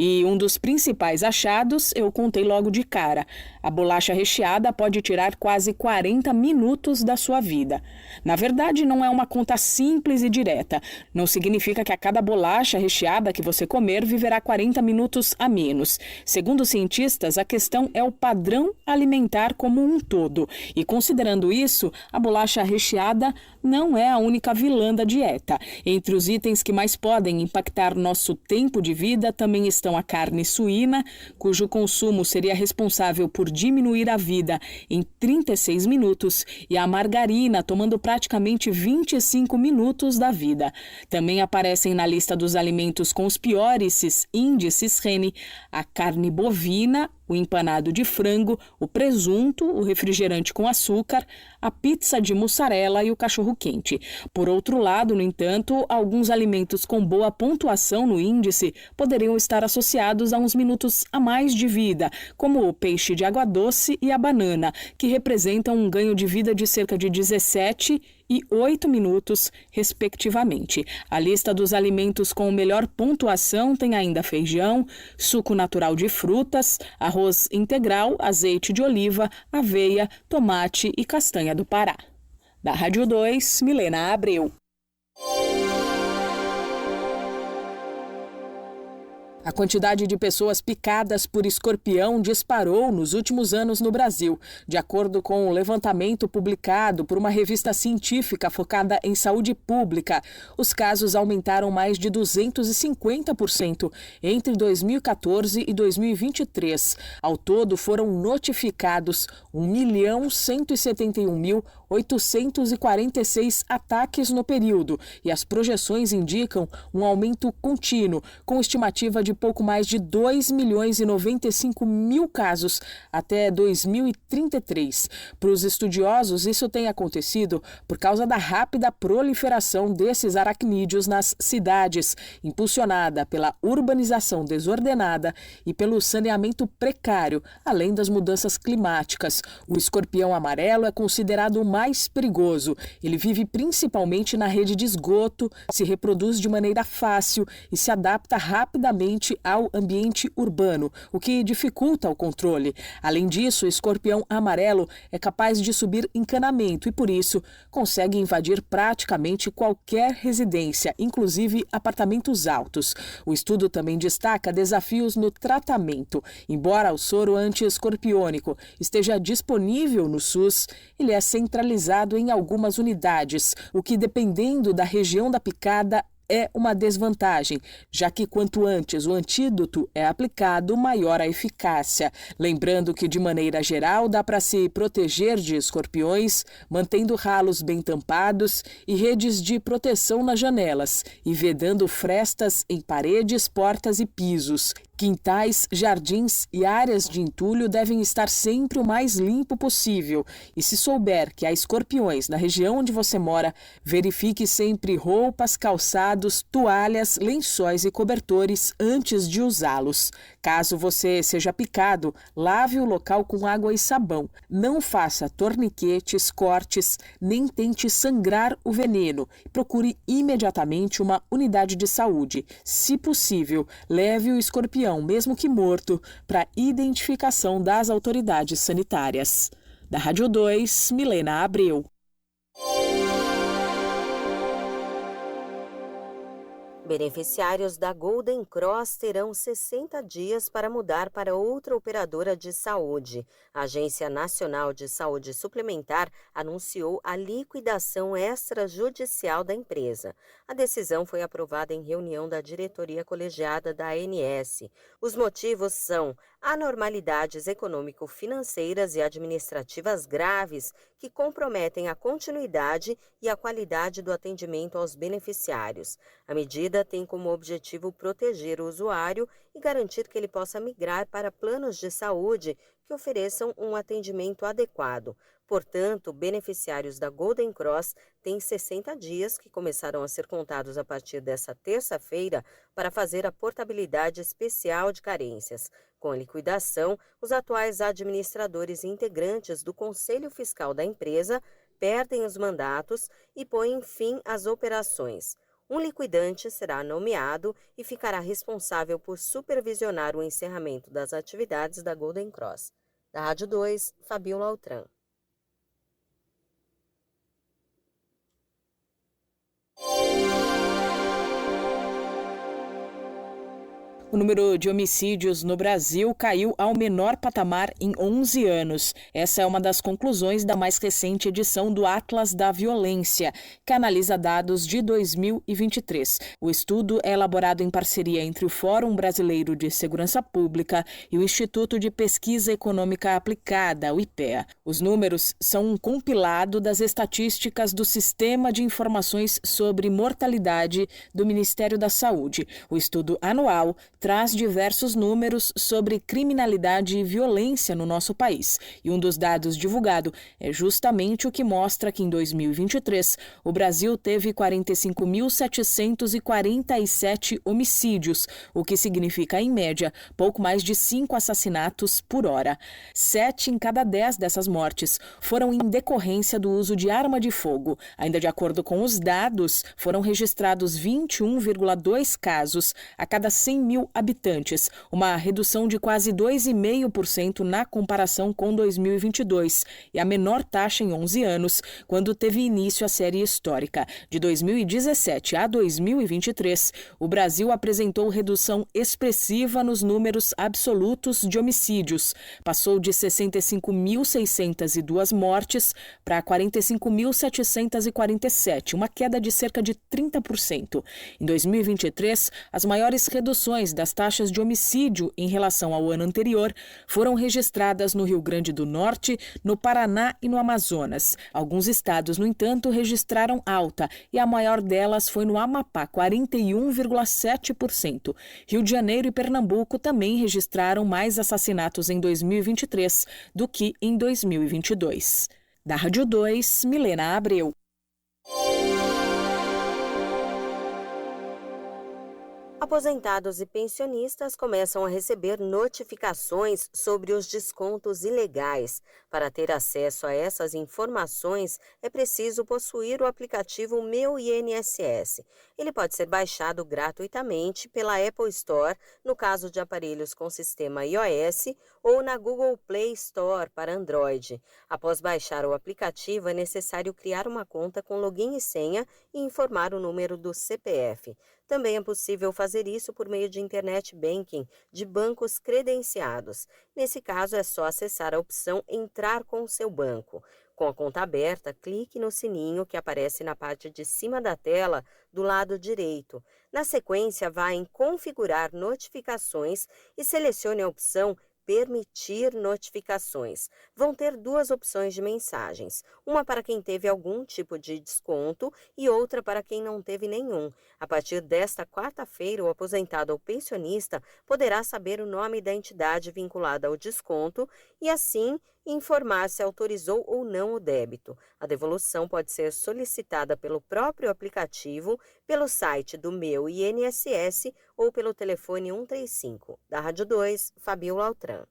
E um dos principais achados eu contei logo de cara. A bolacha recheada pode tirar quase 40 minutos da sua vida. Na verdade, não é uma conta simples e direta. Não significa que a cada bolacha recheada que você comer viverá 40 minutos a menos. Segundo os cientistas, a questão é o padrão alimentar como um todo. E considerando isso, a bolacha recheada não é a única vilã da dieta. Entre os itens que mais podem impactar nosso tempo de vida também estão a carne suína, cujo consumo seria responsável por diminuir a vida em 36 minutos, e a margarina, tomando praticamente 25 minutos da vida. Também aparecem na lista dos alimentos com os piores índices RENI a carne bovina, o empanado de frango, o presunto, o refrigerante com açúcar, a pizza de mussarela e o cachorro-quente. Por outro lado, no entanto, alguns alimentos com boa pontuação no índice poderiam estar associados a uns minutos a mais de vida, como o peixe de água doce e a banana, que representam um ganho de vida de cerca de 17 e 8 minutos, respectivamente. A lista dos alimentos com melhor pontuação tem ainda feijão, suco natural de frutas, arroz integral, azeite de oliva, aveia, tomate e castanha do Pará. Da Rádio 2, Milena Abreu. A quantidade de pessoas picadas por escorpião disparou nos últimos anos no Brasil. De acordo com um levantamento publicado por uma revista científica focada em saúde pública, os casos aumentaram mais de 250% entre 2014 e 2023. Ao todo, foram notificados 1.171.846 ataques no período, e as projeções indicam um aumento contínuo, com estimativa de pouco mais de 2.095.000 casos até 2033. Para os estudiosos, isso tem acontecido por causa da rápida proliferação desses aracnídeos nas cidades, impulsionada pela urbanização desordenada e pelo saneamento precário, além das mudanças climáticas. O escorpião amarelo é considerado o mais perigoso. Ele vive principalmente na rede de esgoto, se reproduz de maneira fácil e se adapta rapidamente ao ambiente urbano, o que dificulta o controle. Além disso, o escorpião amarelo é capaz de subir encanamento e, por isso, consegue invadir praticamente qualquer residência, inclusive apartamentos altos. O estudo também destaca desafios no tratamento. Embora o soro anti-escorpiônico esteja disponível no SUS, ele é centralizado em algumas unidades, o que, dependendo da região da picada, é uma desvantagem, já que quanto antes o antídoto é aplicado, maior a eficácia. Lembrando que, de maneira geral, dá para se proteger de escorpiões, mantendo ralos bem tampados e redes de proteção nas janelas, e vedando frestas em paredes, portas e pisos. Quintais, jardins e áreas de entulho devem estar sempre o mais limpo possível. E se souber que há escorpiões na região onde você mora, verifique sempre roupas, calçados, toalhas, lençóis e cobertores antes de usá-los. Caso você seja picado, lave o local com água e sabão. Não faça torniquetes, cortes, nem tente sangrar o veneno. Procure imediatamente uma unidade de saúde. Se possível, leve o escorpião, mesmo que morto, para identificação das autoridades sanitárias. Da Rádio 2, Milena Abreu. Beneficiários da Golden Cross terão 60 dias para mudar para outra operadora de saúde. A Agência Nacional de Saúde Suplementar anunciou a liquidação extrajudicial da empresa. A decisão foi aprovada em reunião da diretoria colegiada da ANS. Os motivos são anormalidades econômico-financeiras e administrativas graves que comprometem a continuidade e a qualidade do atendimento aos beneficiários. A medida tem como objetivo proteger o usuário e garantir que ele possa migrar para planos de saúde que ofereçam um atendimento adequado. Portanto, beneficiários da Golden Cross têm 60 dias, que começarão a ser contados a partir desta terça-feira, para fazer a portabilidade especial de carências. Com a liquidação, os atuais administradores e integrantes do Conselho Fiscal da empresa perdem os mandatos e põem fim às operações. Um liquidante será nomeado e ficará responsável por supervisionar o encerramento das atividades da Golden Cross. Da Rádio 2, Fabiola Altran. O número de homicídios no Brasil caiu ao menor patamar em 11 anos. Essa é uma das conclusões da mais recente edição do Atlas da Violência, que analisa dados de 2023. O estudo é elaborado em parceria entre o Fórum Brasileiro de Segurança Pública e o Instituto de Pesquisa Econômica Aplicada, o IPEA. Os números são um compilado das estatísticas do Sistema de Informações sobre Mortalidade do Ministério da Saúde. O estudo anual traz diversos números sobre criminalidade e violência no nosso país. E um dos dados divulgado é justamente o que mostra que em 2023 o Brasil teve 45.747 homicídios, o que significa, em média, pouco mais de 5 assassinatos por hora. 7 em cada 10 dessas mortes foram em decorrência do uso de arma de fogo. Ainda de acordo com os dados, foram registrados 21,2 casos a cada 100 mil habitantes, uma redução de quase 2,5% na comparação com 2022 e a menor taxa em 11 anos, quando teve início a série histórica. De 2017 a 2023, o Brasil apresentou redução expressiva nos números absolutos de homicídios. Passou de 65.602 mortes para 45.747, uma queda de cerca de 30%. Em 2023, as maiores reduções das taxas de homicídio em relação ao ano anterior foram registradas no Rio Grande do Norte, no Paraná e no Amazonas. Alguns estados, no entanto, registraram alta e a maior delas foi no Amapá, 41,7%. Rio de Janeiro e Pernambuco também registraram mais assassinatos em 2023 do que em 2022. Da Rádio 2, Milena Abreu. Aposentados e pensionistas começam a receber notificações sobre os descontos ilegais. Para ter acesso a essas informações, é preciso possuir o aplicativo Meu INSS. Ele pode ser baixado gratuitamente pela Apple Store, no caso de aparelhos com sistema iOS, ou na Google Play Store para Android. Após baixar o aplicativo, é necessário criar uma conta com login e senha e informar o número do CPF. Também é possível fazer isso por meio de internet banking de bancos credenciados. Nesse caso, é só acessar a opção Entrar com o seu banco. Com a conta aberta, clique no sininho que aparece na parte de cima da tela do lado direito. Na sequência, vá em Configurar notificações e selecione a opção Permitir notificações. Vão ter duas opções de mensagens, uma para quem teve algum tipo de desconto e outra para quem não teve nenhum. A partir desta quarta-feira, o aposentado ou pensionista poderá saber o nome da entidade vinculada ao desconto e, assim, informar se autorizou ou não o débito. A devolução pode ser solicitada pelo próprio aplicativo, pelo site do Meu INSS ou pelo telefone 135. Da Rádio 2, Fabiola Altran.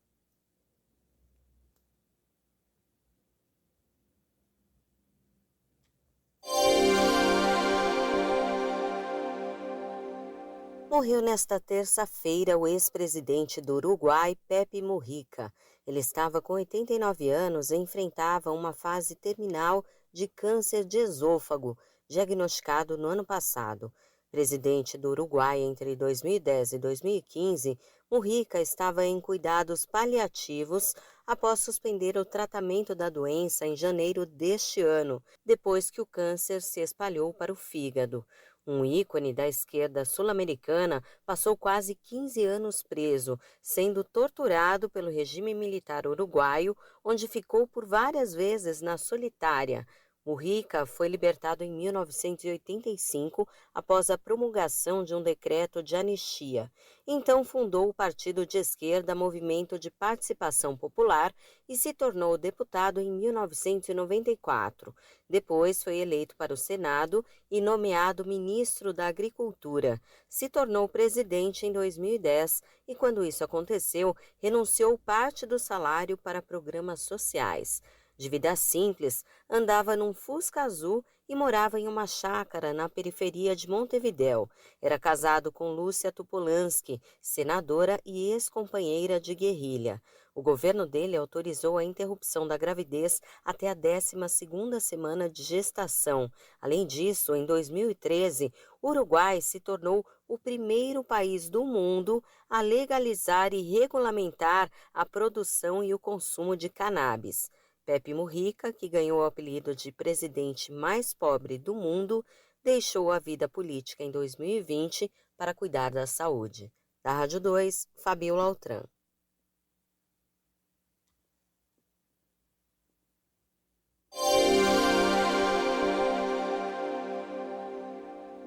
Morreu nesta terça-feira o ex-presidente do Uruguai, Pepe Mujica. Ele estava com 89 anos e enfrentava uma fase terminal de câncer de esôfago, diagnosticado no ano passado. Presidente do Uruguai entre 2010 e 2015, Mujica estava em cuidados paliativos após suspender o tratamento da doença em janeiro deste ano, depois que o câncer se espalhou para o fígado. Um ícone da esquerda sul-americana passou quase 15 anos preso, sendo torturado pelo regime militar uruguaio, onde ficou por várias vezes na solitária. Mujica foi libertado em 1985 após a promulgação de um decreto de anistia. Então fundou o partido de esquerda Movimento de Participação Popular e se tornou deputado em 1994. Depois foi eleito para o Senado e nomeado ministro da Agricultura. Se tornou presidente em 2010 e, quando isso aconteceu, renunciou parte do salário para programas sociais. De vida simples, andava num Fusca azul e morava em uma chácara na periferia de Montevidéu. Era casado com Lúcia Tupolansky, senadora e ex-companheira de guerrilha. O governo dele autorizou a interrupção da gravidez até a 12ª semana de gestação. Além disso, em 2013, o Uruguai se tornou o primeiro país do mundo a legalizar e regulamentar a produção e o consumo de cannabis. Pepe Mujica, que ganhou o apelido de presidente mais pobre do mundo, deixou a vida política em 2020 para cuidar da saúde. Da Rádio 2, Fabiola Altran.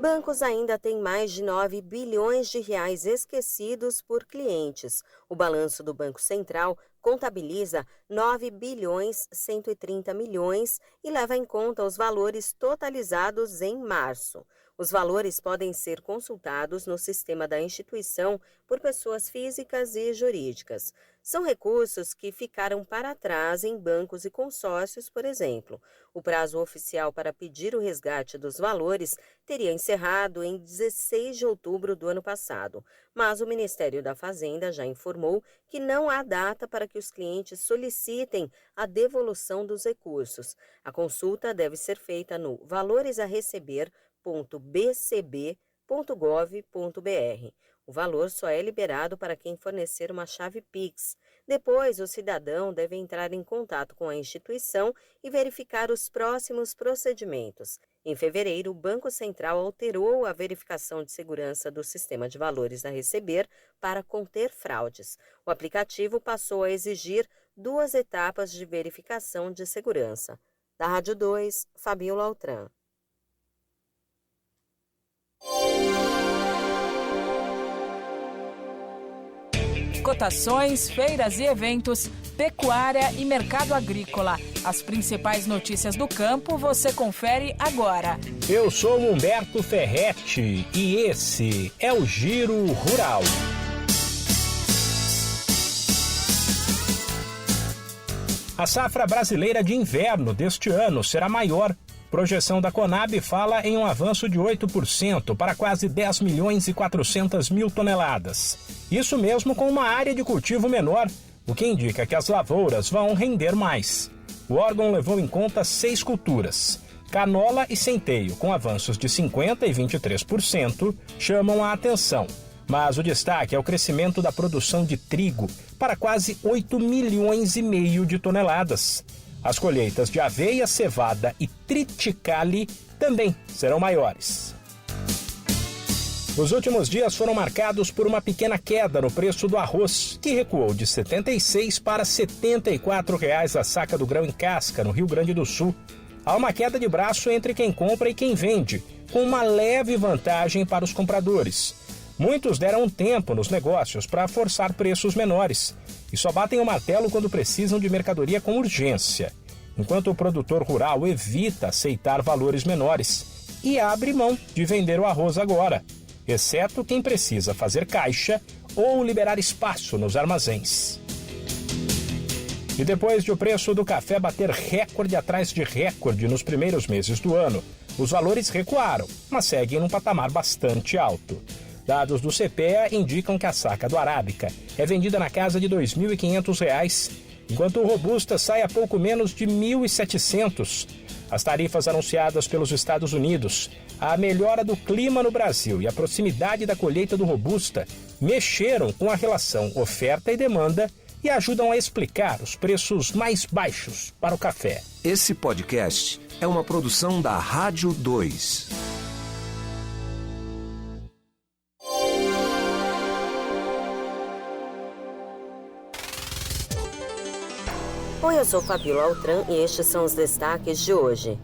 Bancos ainda têm mais de 9 bilhões de reais esquecidos por clientes. O balanço do Banco Central contabiliza 9 bilhões 130 milhões e leva em conta os valores totalizados em março. Os valores podem ser consultados no sistema da instituição por pessoas físicas e jurídicas. São recursos que ficaram para trás em bancos e consórcios, por exemplo. O prazo oficial para pedir o resgate dos valores teria encerrado em 16 de outubro do ano passado, mas o Ministério da Fazenda já informou que não há data para que os clientes solicitem a devolução dos recursos. A consulta deve ser feita no valoresareceber.bcb.gov.br. O valor só é liberado para quem fornecer uma chave Pix. Depois, o cidadão deve entrar em contato com a instituição e verificar os próximos procedimentos. Em fevereiro, o Banco Central alterou a verificação de segurança do sistema de valores a receber para conter fraudes. O aplicativo passou a exigir 2 etapas de verificação de segurança. Da Rádio 2, Fabiola Altran. Cotações, feiras e eventos, pecuária e mercado agrícola. As principais notícias do campo você confere agora. Eu sou Humberto Ferretti e esse é o Giro Rural. A safra brasileira de inverno deste ano será maior. Projeção da Conab fala em um avanço de 8% para quase 10 milhões e 400 mil toneladas. Isso mesmo com uma área de cultivo menor, o que indica que as lavouras vão render mais. O órgão levou em conta 6 culturas. Canola e centeio, com avanços de 50% e 23%, chamam a atenção. Mas o destaque é o crescimento da produção de trigo para quase 8 milhões e meio de toneladas. As colheitas de aveia, cevada e triticale também serão maiores. Os últimos dias foram marcados por uma pequena queda no preço do arroz, que recuou de R$ 76 para R$ 74 a saca do grão em casca, no Rio Grande do Sul. Há uma queda de braço entre quem compra e quem vende, com uma leve vantagem para os compradores. Muitos deram tempo nos negócios para forçar preços menores e só batem o martelo quando precisam de mercadoria com urgência, enquanto o produtor rural evita aceitar valores menores e abre mão de vender o arroz agora, exceto quem precisa fazer caixa ou liberar espaço nos armazéns. E depois de o preço do café bater recorde atrás de recorde nos primeiros meses do ano, os valores recuaram, mas seguem num patamar bastante alto. Dados do CPEA indicam que a saca do Arábica é vendida na casa de R$ 2.500, enquanto o Robusta sai a pouco menos de R$ 1.700. As tarifas anunciadas pelos Estados Unidos, a melhora do clima no Brasil e a proximidade da colheita do Robusta mexeram com a relação oferta e demanda e ajudam a explicar os preços mais baixos para o café. Esse podcast é uma produção da Rádio 2. Oi, eu sou Fabiola Altran e estes são os destaques de hoje.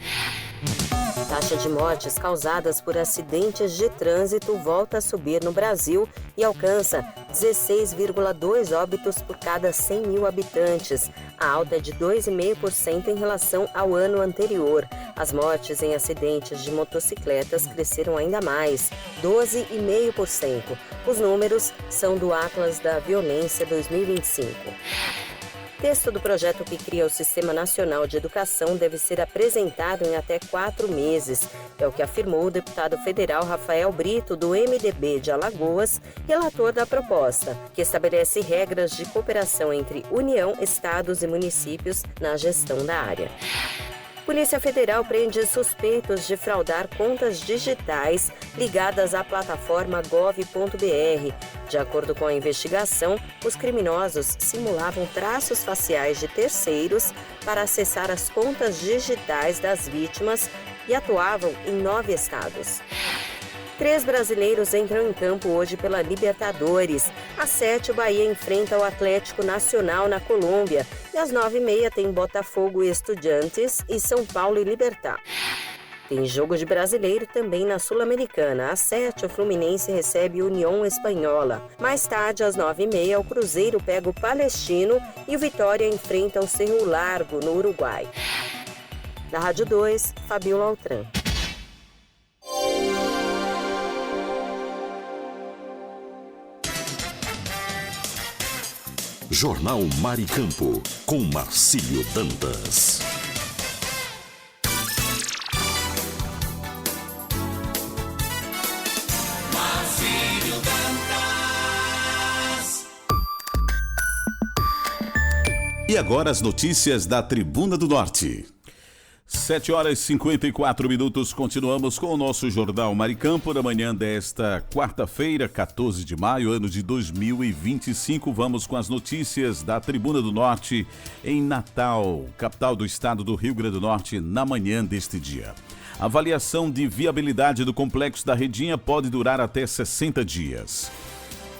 Taxa de mortes causadas por acidentes de trânsito volta a subir no Brasil e alcança 16,2 óbitos por cada 100 mil habitantes. A alta é de 2,5% em relação ao ano anterior. As mortes em acidentes de motocicletas cresceram ainda mais, 12,5%. Os números são do Atlas da Violência 2025. Texto do projeto que cria o Sistema Nacional de Educação deve ser apresentado em até 4 meses. É o que afirmou o deputado federal Rafael Brito, do MDB de Alagoas, relator da proposta, que estabelece regras de cooperação entre União, estados e municípios na gestão da área. Polícia Federal prende suspeitos de fraudar contas digitais ligadas à plataforma gov.br. De acordo com a investigação, os criminosos simulavam traços faciais de terceiros para acessar as contas digitais das vítimas e atuavam em 9 estados. 3 brasileiros entram em campo hoje pela Libertadores. Às 7, o Bahia enfrenta o Atlético Nacional na Colômbia. E às 9h30 tem Botafogo e Estudiantes e São Paulo e Libertad. Tem jogo de brasileiro também na Sul-Americana. Às 7, o Fluminense recebe o União Espanhola. Mais tarde, às 9h30, o Cruzeiro pega o Palestino e o Vitória enfrenta o Cerro Largo, no Uruguai. Da Rádio 2, Fabiola Altran. Jornal Maricampo, com Marcílio Dantas. Marcílio Dantas. E agora as notícias da Tribuna do Norte. 7h54, continuamos com o nosso Jornal Maricampo da manhã desta quarta-feira, 14 de maio, ano de 2025. Vamos com as notícias da Tribuna do Norte em Natal, capital do estado do Rio Grande do Norte, na manhã deste dia. A avaliação de viabilidade do complexo da Redinha pode durar até 60 dias.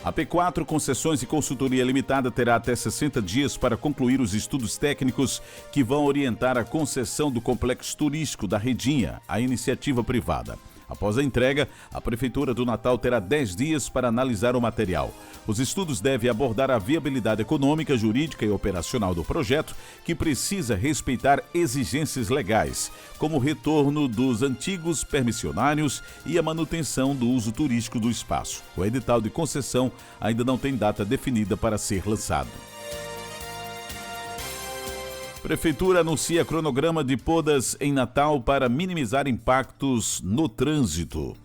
A P4 Concessões e Consultoria Limitada terá até 60 dias para concluir os estudos técnicos que vão orientar a concessão do complexo turístico da Redinha, a iniciativa privada. Após a entrega, a Prefeitura do Natal terá 10 dias para analisar o material. Os estudos devem abordar a viabilidade econômica, jurídica e operacional do projeto, que precisa respeitar exigências legais, como o retorno dos antigos permissionários e a manutenção do uso turístico do espaço. O edital de concessão ainda não tem data definida para ser lançado. Prefeitura anuncia cronograma de podas em Natal para minimizar impactos no trânsito.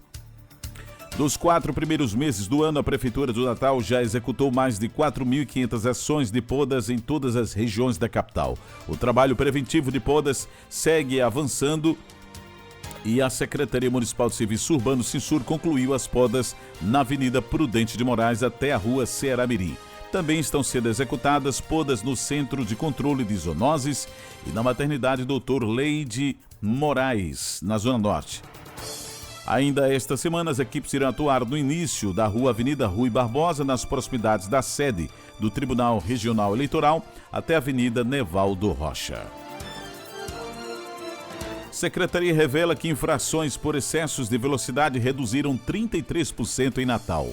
Nos 4 primeiros meses do ano, a Prefeitura do Natal já executou mais de 4.500 ações de podas em todas as regiões da capital. O trabalho preventivo de podas segue avançando e a Secretaria Municipal de Serviços Urbanos, Cinsur, concluiu as podas na Avenida Prudente de Moraes até a Rua Ceará-Mirim. Também estão sendo executadas podas no Centro de Controle de Zoonoses e na Maternidade Dr. Leide Moraes, na Zona Norte. Ainda esta semana, as equipes irão atuar no início da Rua Avenida Rui Barbosa, nas proximidades da sede do Tribunal Regional Eleitoral, até a Avenida Nevaldo Rocha. Secretaria revela que infrações por excessos de velocidade reduziram 33% em Natal.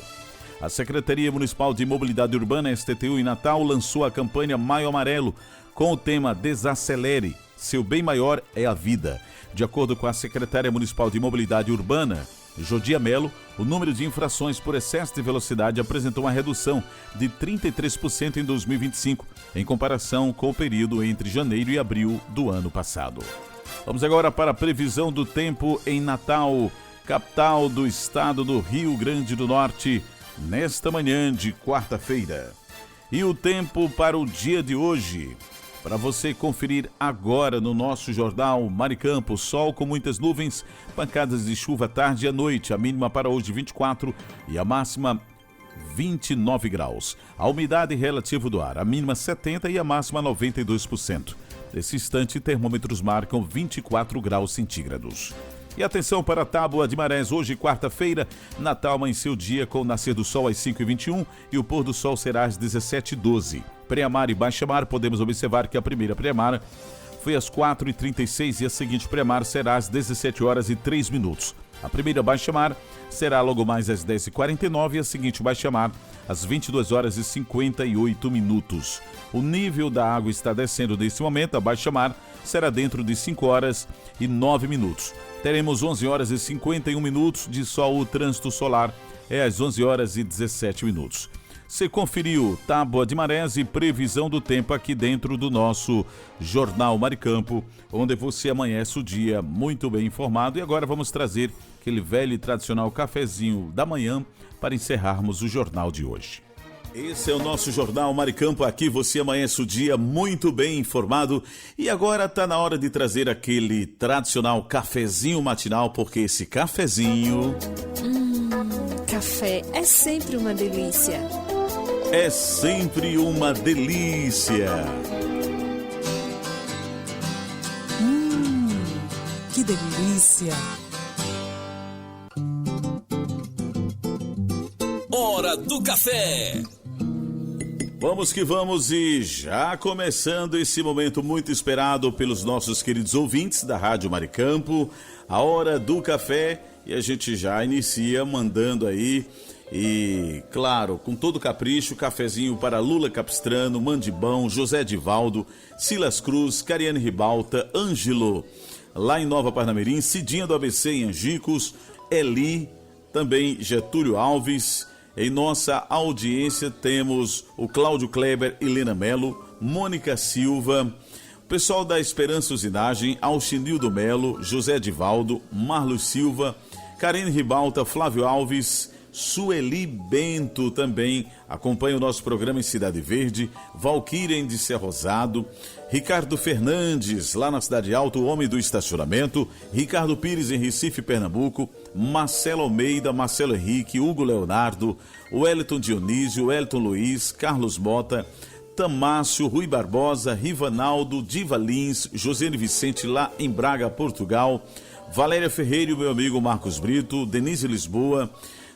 A Secretaria Municipal de Mobilidade Urbana, STTU, em Natal, lançou a campanha Maio Amarelo com o tema Desacelere, seu bem maior é a vida. De acordo com a Secretária Municipal de Mobilidade Urbana, Jodia Melo, o número de infrações por excesso de velocidade apresentou uma redução de 33% em 2025, em comparação com o período entre janeiro e abril do ano passado. Vamos agora para a previsão do tempo em Natal, capital do estado do Rio Grande do Norte, nesta manhã de quarta-feira. E o tempo para o dia de hoje, para você conferir agora no nosso Jornal Maricampo: sol com muitas nuvens, pancadas de chuva à tarde e à noite, a mínima para hoje 24 e a máxima 29 graus. A umidade relativa do ar, a mínima 70 e a máxima 92%. Nesse instante, termômetros marcam 24 graus centígrados. E atenção para a Tábua de Marés, hoje quarta-feira, Natal amanheceu o dia com o nascer do sol às 5h21 e o pôr do sol será às 17h12. Pré-mar e baixa-mar, podemos observar que a primeira pré-mar foi às 4h36 e a seguinte pré-mar será às 17h03. A primeira baixa-mar será logo mais às 10h49 e a seguinte baixa-mar às 22h58. O nível da água está descendo nesse momento, a baixa-mar será dentro de 5h09. Teremos 11h51 de sol, o trânsito solar é às 11h17. Você conferiu Tábua de Marés e previsão do tempo aqui dentro do nosso Jornal Maricampo, onde você amanhece o dia muito bem informado. E agora vamos trazer aquele velho e tradicional cafezinho da manhã para encerrarmos o jornal de hoje. Esse é o nosso Jornal Maricampo, aqui você amanhece o dia muito bem informado. E agora tá na hora de trazer aquele tradicional cafezinho matinal, porque esse cafezinho... Café é sempre uma delícia. É sempre uma delícia. Que delícia. Hora do café. Vamos que vamos, e já começando esse momento muito esperado pelos nossos queridos ouvintes da Rádio Maricampo, a hora do café e a gente já inicia mandando aí. E, claro, com todo capricho, cafezinho para Lula Capistrano, Mandibão, José Divaldo, Silas Cruz, Cariane Ribalta, Ângelo, lá em Nova Parnamirim, Cidinha do ABC em Angicos, Eli, também Getúlio Alves. Em nossa audiência temos o Cláudio Kleber, Helena Melo, Mônica Silva, o pessoal da Esperança Usinagem, Alchinildo Melo, José Divaldo, Marlos Silva, Cariane Ribalta, Flávio Alves, Sueli Bento também acompanha o nosso programa em Cidade Verde, Valquíria de Ser Rosado, Ricardo Fernandes, lá na Cidade Alta, o homem do estacionamento, Ricardo Pires em Recife, Pernambuco, Marcelo Almeida, Marcelo Henrique, Hugo Leonardo, Wellington Dionísio, Wellington Luiz, Carlos Mota, Tamácio, Rui Barbosa, Rivanaldo, Diva Lins, Josiane Vicente lá em Braga, Portugal, Valéria Ferreira e o meu amigo Marcos Brito, Denise Lisboa,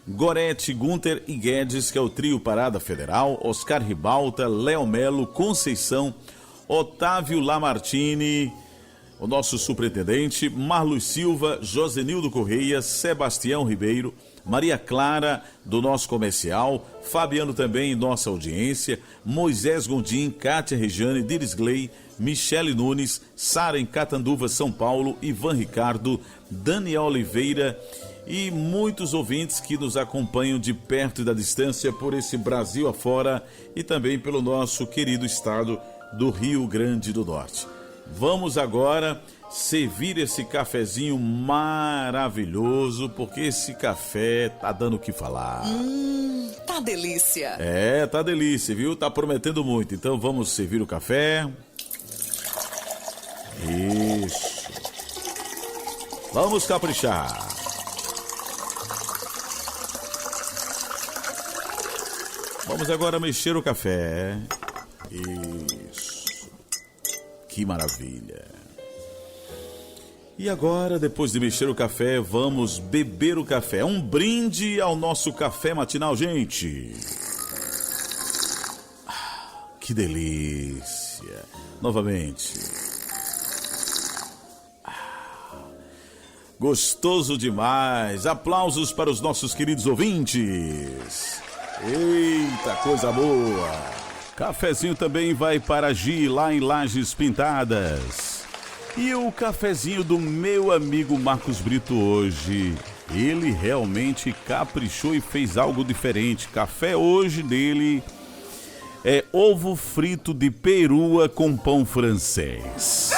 Gorete, Gunter e Guedes, que é o trio Parada Federal, Oscar Ribalta, Léo Melo, Conceição, Otávio Lamartine, o nosso superintendente, Marlos Silva, Josenildo Correia, Sebastião Ribeiro, Maria Clara, do nosso comercial, Fabiano também em nossa audiência, Moisés Gondim, Kátia Rejane, Diris Gley, Michele Nunes, Sara em Catanduva, São Paulo, Ivan Ricardo, Daniel Oliveira e muitos ouvintes que nos acompanham de perto e da distância por esse Brasil afora e também pelo nosso querido estado do Rio Grande do Norte. Vamos agora servir esse cafezinho maravilhoso, porque esse café tá dando o que falar. Tá delícia. É, tá delícia, viu? Tá prometendo muito. Então vamos servir o café. Isso. Vamos caprichar. Vamos agora mexer o café. Isso. Que maravilha. E agora, depois de mexer o café, vamos beber o café. Um brinde ao nosso café matinal, gente. Que delícia. Novamente. Gostoso demais. Aplausos para os nossos queridos ouvintes. Eita, coisa boa. Cafezinho também vai para Gi, lá em Lajes Pintadas. E o cafezinho do meu amigo Marcos Brito hoje. Ele realmente caprichou e fez algo diferente. Café hoje dele é ovo frito de perua com pão francês.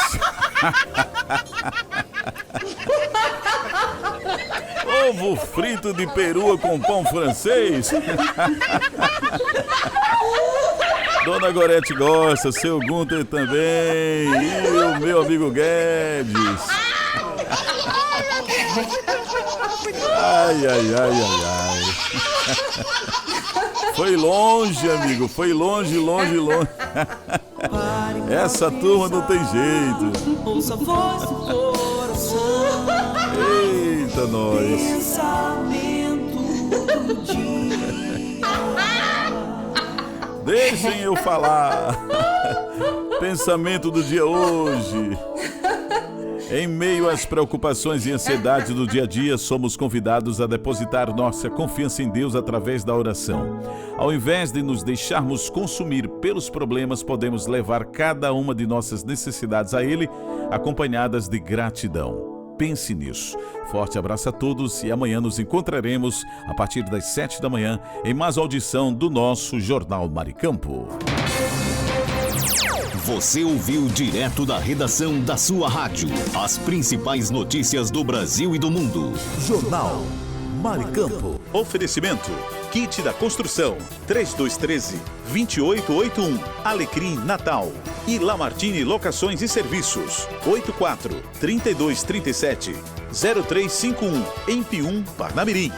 Ovo frito de perua com pão francês. Dona Gorete gosta, seu Gunter também. E o meu amigo Guedes. Ai, ai, ai, ai, ai. Foi longe, amigo. Foi longe, longe, longe. Essa turma não tem jeito. Ouça a voz do coração. Eita, nós. Pensamento do dia. Deixem eu falar. Pensamento do dia hoje. Em meio às preocupações e ansiedades do dia a dia, somos convidados a depositar nossa confiança em Deus através da oração. Ao invés de nos deixarmos consumir pelos problemas, podemos levar cada uma de nossas necessidades a Ele, acompanhadas de gratidão. Pense nisso. Forte abraço a todos e amanhã nos encontraremos a partir das 7 da manhã em mais audição do nosso Jornal Maricampo. Você ouviu direto da redação da sua rádio as principais notícias do Brasil e do mundo. Jornal Maricampo. Oferecimento: Kit da Construção 3213-2881 Alecrim Natal e Lamartine Locações e Serviços 84-3237-0351 em Pium, Parnamirim.